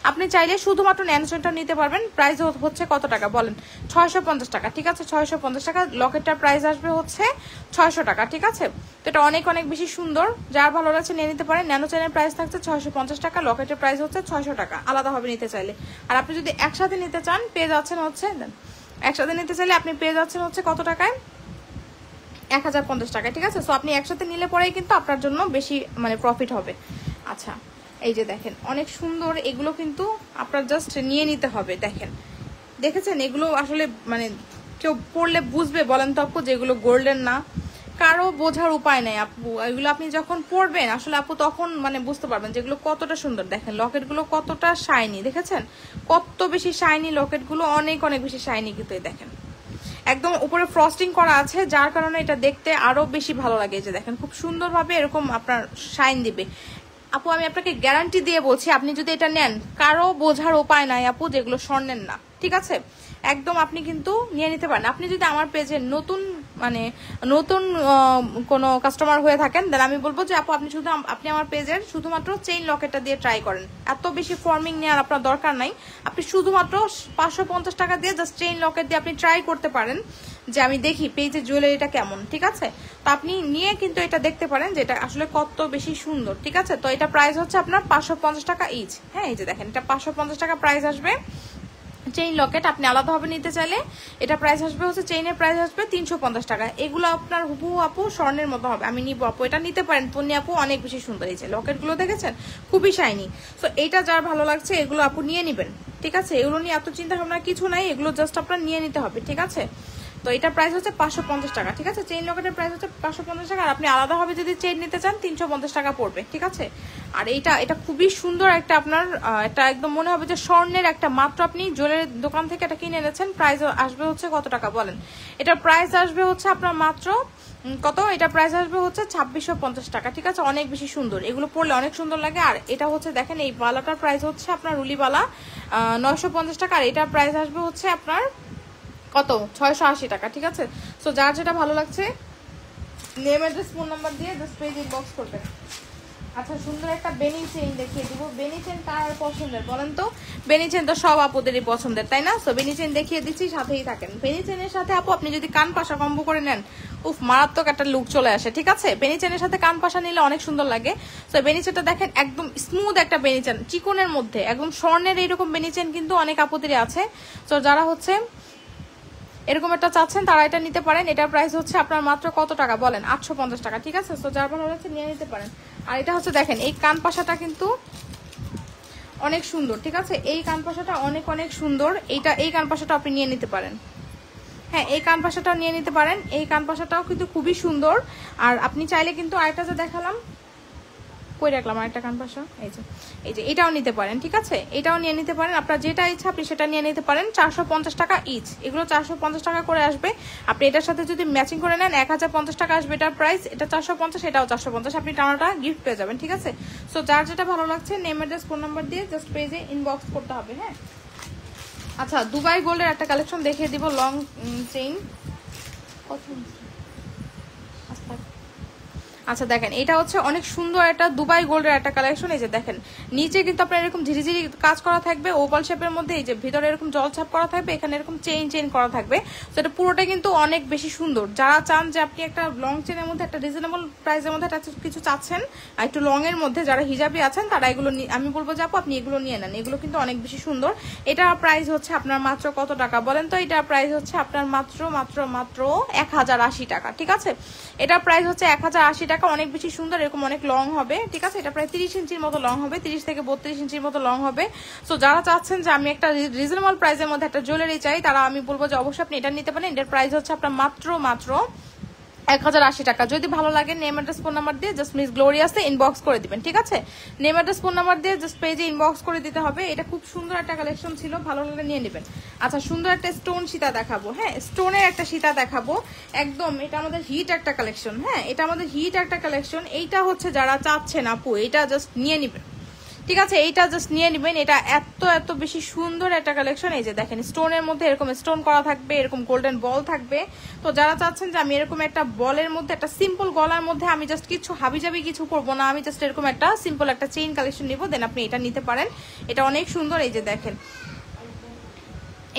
আপনি চাইলে শুধুমাত্র ন্যানো চেইনটা নিতে পারবেন। প্রাইস হচ্ছে কত টাকা বলেন? 650 টাকা, ঠিক আছে? 650 টাকা। লকেটটার প্রাইস আসবে হচ্ছে 600 টাকা, ঠিক আছে? তো এটা অনেক অনেক বেশি সুন্দর। যার ভালো লাগছে নিয়ে নিতে পারেন। ন্যানো চেইনের প্রাইস থাকছে 650 টাকা, লকেটের প্রাইস হচ্ছে 600 টাকা আলাদাভাবে নিতে চাইলে। আর আপনি যদি একসাথে নিতে চান পেয়ে যাচ্ছেন হচ্ছে, একসাথে নিতে চাইলে আপনি পেয়ে যাচ্ছেন হচ্ছে কত টাকায়? 1050 টাকা, ঠিক আছে? সো আপনি একসাথে নিলে পরেই কিন্তু আপনার জন্য বেশি মানে প্রফিট হবে। আচ্ছা, এই যে দেখেন অনেক সুন্দর, এগুলো কিন্তু আপনার জাস্ট নিয়ে নিতে হবে। দেখেন দেখেছেন এগুলো আসলে মানে কেউ পড়লে বুঝবে বলেন তো আপু যেগুলো গোল্ডেন না? কারো বোঝার উপায় নাই আপু। এগুলো আপনি যখন পরবেন আসলে আপু তখন মানে বুঝতে পারবেন যেগুলো কতটা সুন্দর। দেখেন লকেটগুলো কতটা শাইনি, দেখেছেন কত বেশি শাইনি লকেটগুলো, অনেক অনেক বেশি শাইনি। কিন্তু এই দেখেন একদম উপরে ফ্রস্টিং করা আছে, যার কারণে এটা দেখতে আরো বেশি ভালো লাগে। যে দেখেন খুব সুন্দরভাবে এরকম আপনার শাইন দিবে। আপু আমি আপনাকে গ্যারান্টি দিয়ে বলছি আপনি যদি এটা নেন কারো বোঝার উপায় নাই আপু যেগুলো স্বর্ণের না, ঠিক আছে? একদম আপনি কিন্তু নিয়ে নিতে পারেন। আপনি যদি আমার পেজে নতুন মানে নতুন কোনো কাস্টমার হয়ে থাকেন দেন আমি বলবো যে আপু আপনি আমার পেজের শুধুমাত্র চেইন লকেটটা দিয়ে ট্রাই করেন। এত বেশি ফর্মিং নেওয়ার আপনার দরকার নাই। আপনি শুধুমাত্র 550 টাকা দিয়ে জাস্ট চেইন লকেট দিয়ে আপনি ট্রাই করতে পারেন যে আমি দেখি পেজের জুয়েলারিটা কেমন, ঠিক আছে? তো আপনি নিয়ে কিন্তু এটা দেখতে পারেন যে এটা আসলে কত বেশি সুন্দর, ঠিক আছে? তো এটা প্রাইস হচ্ছে আপনার 550 টাকা ইচ। হ্যাঁ, এই যে দেখেন এটা 550 টাকা প্রাইস আসবে। চেইন লকেট আপনি আলাদাভাবে নিতে চাইলে এটা প্রাইস আসবে হচ্ছে, চেইনের প্রাইস আসবে 350 টাকা। এগুলো আপনার হুবহু আপু স্বর্ণের মতো হবে। আমি নিবো আপু, এটা নিতে পারেন পন্নি আপু, অনেক বেশি সুন্দর। এই যে লকেটগুলো দেখেছেন খুবই শাইনি। সো এইটা যার ভালো লাগছে এগুলো আপু নিয়ে নেবেন, ঠিক আছে? এগুলো নিয়ে এত চিন্তা ভাবনা কিছু নাই, এগুলো জাস্ট আপনার নিয়ে নিতে হবে, ঠিক আছে? তো এটা প্রাইস হচ্ছে 550 টাকা, ঠিক আছে? চেইন লকেটের প্রাইস হচ্ছে 550 টাকা। আর আপনি আলাদাভাবে যদি চেইন নিতে চান 350 টাকা পড়বে, ঠিক আছে? আর এটা খুবই সুন্দর একটা আপনার এটা একদম মনে হবে যে স্বর্ণের একটা, মাত্র আপনি জুয়েলারির দোকান থেকে এটা কিনে এনেছেন। প্রাইস আসবে হচ্ছে কত টাকা বলেন? এটা প্রাইস আসবে হচ্ছে আপনার মাত্র কত? এটা প্রাইস আসবে হচ্ছে 2650 টাকা, ঠিক আছে? অনেক বেশি সুন্দর, এগুলো পরলে অনেক সুন্দর লাগে। আর এটা হচ্ছে দেখেন এই বালাটার প্রাইস হচ্ছে আপনার রুলিবালা 950 টাকা। আর এটার প্রাইস আসবে হচ্ছে আপনার কত? 680 টাকা, ঠিক আছে? সো যার যেটা ভালো লাগছে নেম অ্যাড্রেস ফোন নাম্বার দিয়ে জাস্ট পেজ ইনবক্স করবেন। আচ্ছা, সুন্দর একটা বেনি চেইন দেখিয়ে দিব। বেনি চেইন কার পছন্দের বলেন তো? বেনি চেইন তো সব আপুদেরই পছন্দের, তাই না? সো বেনি চেইন দেখিয়ে দিচ্ছি, সাথেই থাকেন। বেনি চেইনের সাথে আপু আপনি যদি কান পাশা কম্বো করে নেন উফ মারাত্মক একটা লুক চলে আসে, ঠিক আছে? বেনি চেইনের সাথে কান পাশা নিলে অনেক সুন্দর লাগে। সো বেনি চেইনটা দেখেন একদম স্মুথ একটা বেনি চেইন, চিকনের মধ্যে একদম স্বর্ণের এইরকম বেনি চেইন কিন্তু অনেক আপুদেরই আছে। সো যারা হচ্ছে এরকম একটা চাচ্ছেন তারা এটা নিতে পারেন। এটার প্রাইস হচ্ছে আপনার মাত্র কত টাকা বলেন? 850 টাকা, ঠিক আছে? তো যার ভালো লাগছে নিয়ে নিতে পারেন। আর এটা হচ্ছে দেখেন এই কান পাশাটা কিন্তু অনেক সুন্দর, ঠিক আছে? এই কান পাশাটা অনেক অনেক সুন্দর। এই কান পাশাটা আপনি নিয়ে নিতে পারেন। হ্যাঁ, এই কান পাশাটাও নিয়ে নিতে পারেন। এই কান পাশাটাও কিন্তু খুবই সুন্দর। আর আপনি চাইলে কিন্তু আরেকটা যে দেখালাম, কই রাখলাম আরেকটা কান পাশা, এই যে এটাও নিতে পারেন, ঠিক আছে? এটাও নিয়ে নিতে পারেন। আপনার যেটা ইচ্ছা আপনি সেটা নিয়ে নিতে পারেন। 450 টাকা ইচ, এগুলো 450 টাকা করে আসবে। আপনি এটার সাথে যদি ম্যাচিং করে নেন 1050 টাকা আসবে এটার প্রাইস। এটা 450, এটাও 450, আপনি টানাটা গিফট পেয়ে যাবেন, ঠিক আছে? সো যার যেটা ভালো লাগছে নেম অ্যাড্রেস ফোন নাম্বার দিয়ে জাস্ট পেজে ইনবক্স করতে হবে। হ্যাঁ, আচ্ছা, দুবাই গোল্ডের একটা কালেকশন দেখিয়ে দিব, লং চেইন। আচ্ছা দেখেন, এটা হচ্ছে অনেক সুন্দর একটা দুবাই গোল্ডের একটা কালেকশন। এই যে দেখেন নিচে কিন্তু আপনার এরকম ঝিরিঝিরি কাজ করা থাকবে ওভাল শেপের মধ্যে। এই যে ভিতরে এরকম জলছাপ করা থাকবে, এখানে এরকম চেইন করা থাকবে। তো এটা পুরোটা কিন্তু অনেক বেশি সুন্দর। যারা চান যে আপনি একটা লং চেনের মধ্যে একটা রিজনেবল প্রাইসের মধ্যে একটা কিছু চাচ্ছেন, আর একটু লং এর মধ্যে যারা হিজাবি আছেন তারা এগুলো আমি বলবো যে আপনি এগুলো নিয়ে নেন। এগুলো কিন্তু অনেক বেশি সুন্দর। এটার প্রাইস হচ্ছে আপনার মাত্র কত টাকা বলেন তো? এটার প্রাইস হচ্ছে আপনার মাত্র 1080 টাকা, ঠিক আছে? এটার প্রাইস হচ্ছে 1080 টাকা। অনেক বেশি সুন্দর, এরকম অনেক লং হবে, ঠিক আছে? এটা প্রায় 30 ইঞ্চির মতো লং হবে, 30 থেকে 32 ইঞ্চির মতো লং হবে। সো যারা চাচ্ছেন যে আমি একটা রিজনেবল প্রাইসের মধ্যে একটা জুয়েলারি চাই, তারা আমি বলবো যে অবশ্যই আপনি এটা নিতে পারেন। এটার প্রাইস হচ্ছে আপনার মাত্র 1080 টাকা। যদি ভালো লাগে নেম অ্যাড্রেস ফোন নাম্বার দিয়ে জাস্ট মিস গ্লোরিয়াসে ইনবক্স করে দিবেন, ঠিক আছে? নেম অ্যাড্রেস ফোন নাম্বার দিয়ে জাস্ট পেজে ইনবক্স করে দিতে হবে। এটা খুব সুন্দর একটা কালেকশন ছিল, ভালো লাগলে নিয়ে নেবেন। আচ্ছা, সুন্দর একটা স্টোন সীতা দেখাবো। হ্যাঁ, স্টোনের একটা সীতা দেখাবো একদম। এটা আমাদের হিট একটা কালেকশন। হ্যাঁ, এটা আমাদের হিট একটা কালেকশন। এইটা হচ্ছে যারা চাচ্ছেন আপু এটা জাস্ট নিয়ে নেবেন, ঠিক আছে? এইটা জাস্ট নিয়ে নেবেন। এটা এত বেশি সুন্দর একটা কালেকশন। এই যে দেখেন স্টোনের মধ্যে এরকম স্টোন করা থাকবে, এরকম গোল্ডেন বল থাকবে। তো যারা চাচ্ছেন যে আমি এরকম একটা বলের মধ্যে একটা সিম্পল গলার মধ্যে আমি জাস্ট কিছু হাবিজাবি কিছু করবো না, আমি জাস্ট এরকম একটা সিম্পল একটা চেইন কালেকশন নিবো, দেন আপনি এটা নিতে পারেন। এটা অনেক সুন্দর। এই যে দেখেন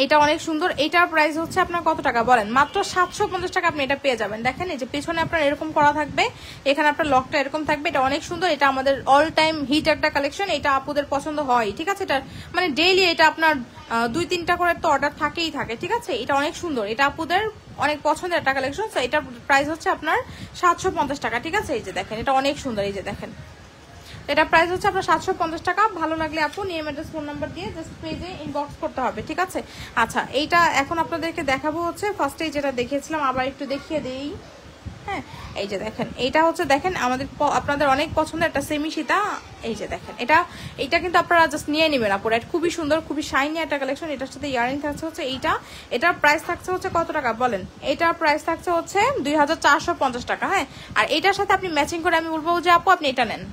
এটা অনেক সুন্দর। এইটার প্রাইস হচ্ছে আপনার কত টাকা বলেন? মাত্র 750 টাকা আপনি এটা পেয়ে যাবেন। দেখেন এই যে পেছনে আপনার এরকম করা থাকবে, এখানে আপনার লকটা এরকম থাকবে। এটা অনেক সুন্দর। এটা আমাদের অল টাইম হিট একটা কালেকশন। এটা আপুদের পছন্দ হয়, ঠিক আছে? এটা মানে ডেইলি এটা আপনার 2-3টা করে তো অর্ডার থাকেই থাকে, ঠিক আছে? এটা অনেক সুন্দর, এটা আপুদের অনেক পছন্দের একটা কালেকশন। তো এটার প্রাইস হচ্ছে আপনার 750 টাকা, ঠিক আছে? এই যে দেখেন এটা অনেক সুন্দর। এই যে দেখেন এটা প্রাইস হচ্ছে আপনার 750 টাকা। ভালো লাগলে আপু নেম অ্যাড্রেস ফোন নাম্বার দিয়ে জাস্ট পেজে ইনবক্স করতে হবে, ঠিক আছে? আচ্ছা, এইটা এখন আপনাদেরকে দেখাবো হচ্ছে ফার্স্টেই যেটা দেখিয়েছিলাম, আবার একটু দেখিয়ে দেই। হ্যাঁ, এই যে দেখেন এইটা হচ্ছে দেখেন আপনাদের অনেক পছন্দের একটা সেমি সীতা। এই যে দেখেন এইটা কিন্তু আপনারা জাস্ট নিয়ে নেবেন আপুরা। এটা খুবই সুন্দর, খুবই শাইনি একটা কালেকশন। এটার সাথে ইয়ারিং থাকছে হচ্ছে এটার প্রাইস থাকছে হচ্ছে কত টাকা বলেন? এটার প্রাইস থাকছে হচ্ছে 2450 টাকা। হ্যাঁ, আর এটার সাথে আপনি ম্যাচিং করে আমি বলবো যে আপু আপনি এটা নেন,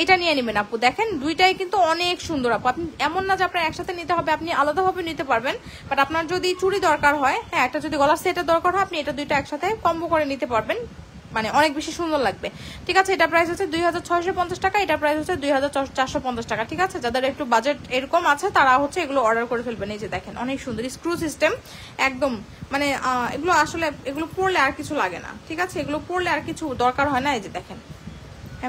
এটা নিয়ে নেবেন আপু। দেখেন দুইটাই কিন্তু অনেক সুন্দর আপু। আপনি এমন না যে আপনার একসাথে নিতে হবে, আপনি আলাদাভাবে নিতে পারবেন। বাট আপনার যদি চুড়ি দরকার হয়, হ্যাঁ, একটা যদি গলার সেটের দরকার হয়, আপনি এটা দুইটা একসাথে কম্বো করে নিতে পারবেন, মানে অনেক বেশি সুন্দর লাগবে, ঠিক আছে? এটা প্রাইস হচ্ছে 2650 টাকা। এটা প্রাইস হচ্ছে 2450 টাকা, ঠিক আছে? যাদের একটু বাজেট এরকম আছে তারা হচ্ছে এগুলো অর্ডার করে ফেলবেন। এই যে দেখেন অনেক সুন্দর স্ক্রু সিস্টেম একদম, মানে এগুলো আসলে এগুলো পরলে আর কিছু লাগে না, ঠিক আছে? এগুলো পরলে আর কিছু দরকার হয় না। এই যে দেখেন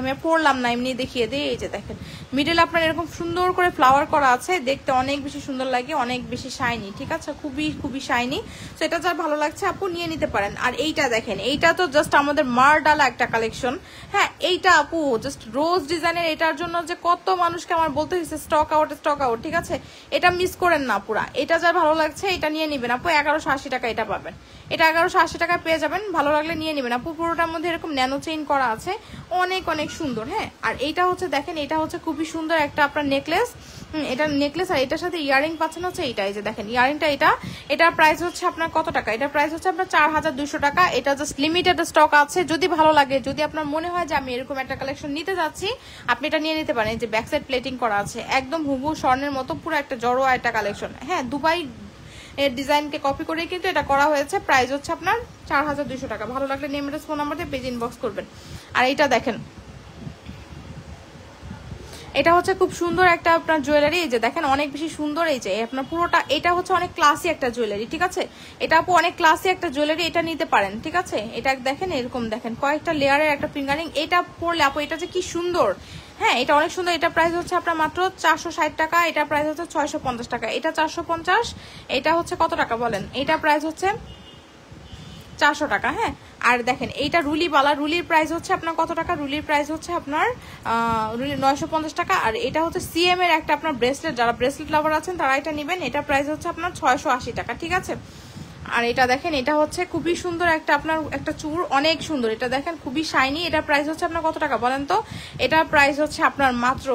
আমি পড়লাম না, এমনি দেখিয়ে দিই। এই যে দেখেন মিডল আপনার এরকম সুন্দর করে ফ্লাওয়ার করা আছে, দেখতে অনেক বেশি সুন্দর লাগে, অনেক বেশি শাইনি, ঠিক আছে? খুবই শাইনি। তো এটা যার ভালো লাগছে আপু নিয়ে নিতে পারেন। আর এইটা দেখেন, এইটা তো জাস্ট আমাদের মারডালা একটা কালেকশন। হ্যাঁ, এইটা আপু জাস্ট রোজ ডিজাইনের। এটার জন্য যে কত মানুষকে আমার বলতে হয়েছে স্টক আউট, ঠিক আছে? এটা মিস করেন না পুরা। এটা যার ভালো লাগছে এটা নিয়ে নেবেন আপু। 1180 টাকা এটা পাবেন। এটা 1180 টাকা পেয়ে যাবেন। ভালো লাগলে নিয়ে নেবেন আপু। পুরোটার মধ্যে এরকম ন্যানো চেইন করা আছে, অনেক সুন্দর। হ্যাঁ, আর এইটা হচ্ছে দেখেন এটা হচ্ছে খুবই সুন্দর একটা আপনার নেকলেস। এটা নেকলেস আর এটার সাথে ইয়ারিং পাচ্ছেন হচ্ছে এইটা। এই যে দেখেন ইয়ারিংটা এটার প্রাইস হচ্ছে আপনার কত টাকা? এটার প্রাইস হচ্ছে আপনার 4200 টাকা। এটা জাস্ট লিমিটেড স্টক আছে। যদি ভালো লাগে, যদি আপনার মনে হয় যে আমি এরকম একটা কালেকশন নিতে যাচ্ছি, আপনি এটা নিয়ে নিতে পারেন। এই যে ব্যাক সাইড প্লেটিং করা আছে একদম হুবহু স্বর্ণের মতো, পুরো একটা জড়োয়া একটা কালেকশন। হ্যাঁ, দুবাই এর ডিজাইনকে কপি করে কিন্তু এটা করা হয়েছে। প্রাইস হচ্ছে আপনার 4200 টাকা। ভালো লাগলে নেম অ্যাড্রেস ফোন নাম্বার দিয়ে পেজ ইনবক্স করবেন। আর এইটা দেখেন এটা হচ্ছে খুব সুন্দর একটা আপনার জুয়েলারি। এই যে দেখেন অনেক বেশি সুন্দর। এই যে আপনার পুরোটা এটা হচ্ছে অনেক ক্লাসি একটা জুয়েলারি, ঠিক আছে? এটা আপু অনেক ক্লাসি একটা জুয়েলারি, এটা নিতে পারেন, ঠিক আছে? এটা দেখেন এরকম দেখেন কয়েকটা লেয়ারের একটা ফিঙ্গারিং। এটা পরলে আপু এটা যে কি সুন্দর। হ্যাঁ, এটা অনেক সুন্দর। এটা প্রাইস হচ্ছে আপনার মাত্র 460 টাকা। এটা প্রাইস হচ্ছে 650 টাকা। এটা 450। এটা হচ্ছে কত টাকা বলেন? এটা প্রাইস হচ্ছে 400 টাকা। হ্যাঁ, আর দেখেন এইটা রুলি বালা, রুলির প্রাইস হচ্ছে আপনার কত টাকা? রুলির প্রাইস হচ্ছে আপনার রুলি 950 টাকা। আর এটা হচ্ছে সিএম এর একটা আপনার ব্রেসলেট, যারা ব্রেসলেট লাভার আছেন তারা এটা নেবেন। এটা প্রাইস হচ্ছে আপনার 680 টাকা, ঠিক আছে। আর এটা দেখেন, এটা হচ্ছে খুবই সুন্দর একটা আপনার একটা চূড়, অনেক সুন্দর। এটা দেখেন খুবই শাইনি। এটা প্রাইস হচ্ছে আপনার কত টাকা বলেন তো? এটা প্রাইস হচ্ছে আপনার মাত্র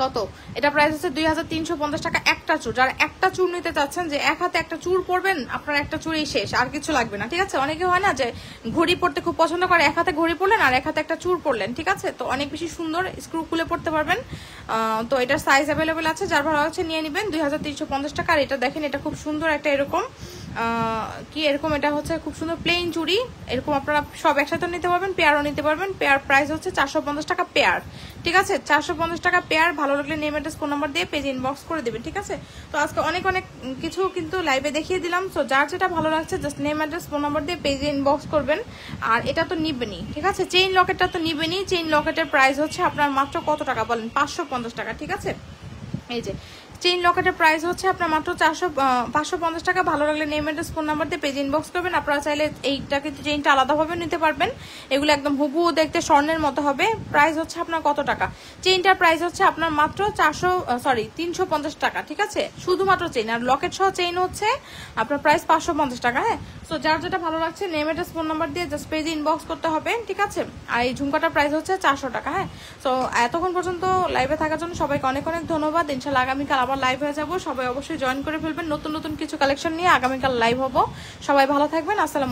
কত? এটা প্রাইস হচ্ছে 2350 টাকা একটা চুর। যারা একটা চুর নিতে চাচ্ছেন, যে এক হাতে একটা চুর পরবেন, আপনার একটা চুরই শেষ, আর কিছু লাগবে না, ঠিক আছে। অনেকে হয় না যে ঘড়ি পরতে খুব পছন্দ করে, এক হাতে ঘড়ি পরলেন আর এক হাতে একটা চুর পরলেন, ঠিক আছে। তো অনেক বেশি সুন্দর, স্ক্রু খুলে পড়তে পারবেন। তো এটার সাইজ অ্যাভেলেবেল আছে, যার ভালো আছে নিয়ে নেবেন। 2350 টাকা। আর এটা দেখেন, এটা খুব সুন্দর একটা এরকম কি এরকম, এটা হচ্ছে খুব সুন্দর প্লেন চুড়ি। এরকম আপনারা সব একসাথে নিতে পারবেন, পেয়ারও নিতে পারবেন। পেয়ার প্রাইস হচ্ছে 450 টাকা পেয়ার, ঠিক আছে। 450 টাকা পেয়ার। ভালো লাগলে নেম অ্যাড্রেস ফোন নাম্বার দিয়ে পেজ ইনবক্স করে দেবেন, ঠিক আছে। তো আজকে অনেক অনেক কিছু কিন্তু লাইভে দেখিয়ে দিলাম। তো যার যেটা ভালো লাগছে just name address phone number দিয়ে পেজে ইনবক্স করবেন। আর এটা তো নিবেনই, ঠিক আছে। চেইন লকেটটা তো নিবেনই। চেইন লকেটের প্রাইস হচ্ছে আপনার মাত্র কত টাকা বলেন? 550 টাকা, ঠিক আছে। এই যে চেইন লকেটের প্রাইস হচ্ছে আপনার মাত্র 550 টাকা। ভালো লাগলে নেম অ্যাড্রেস ফোন নাম্বার দিয়ে পেজ ইনবক্স করবেন। আপনারা চাইলে এইটা কিন্তু চেইনটা আলাদাভাবে নিতে পারবেন। এগুলো একদম হুবহু দেখতে স্বর্ণের মতো হবে। প্রাইস হচ্ছে আপনার কত টাকা? চেইনটার প্রাইস হচ্ছে আপনার মাত্র 350 টাকা, ঠিক আছে, শুধুমাত্র চেইন। আর লকেট সহ চেইন হচ্ছে আপনার প্রাইস 550 টাকা। হ্যাঁ, তো যার যেটা ভালো লাগছে নেম অ্যাড্রেস ফোন নাম্বার দিয়ে জাস্ট পেজে ইনবক্স করতে হবে, ঠিক আছে। আর এই ঝুমকাটার প্রাইস হচ্ছে 400 টাকা। হ্যাঁ, তো এতক্ষণ পর্যন্ত লাইভে থাকার জন্য সবাইকে অনেক অনেক ধন্যবাদ। ইনশাআল্লাহ আগামীকাল আবার লাইভ হয়ে যাবো। সবাই অবশ্যই জয়েন করে ফেলবেন। নতুন নতুন কিছু কালেকশন নিয়ে আগামীকাল লাইভ হবো। সবাই ভালো থাকবেন। আসসালাম।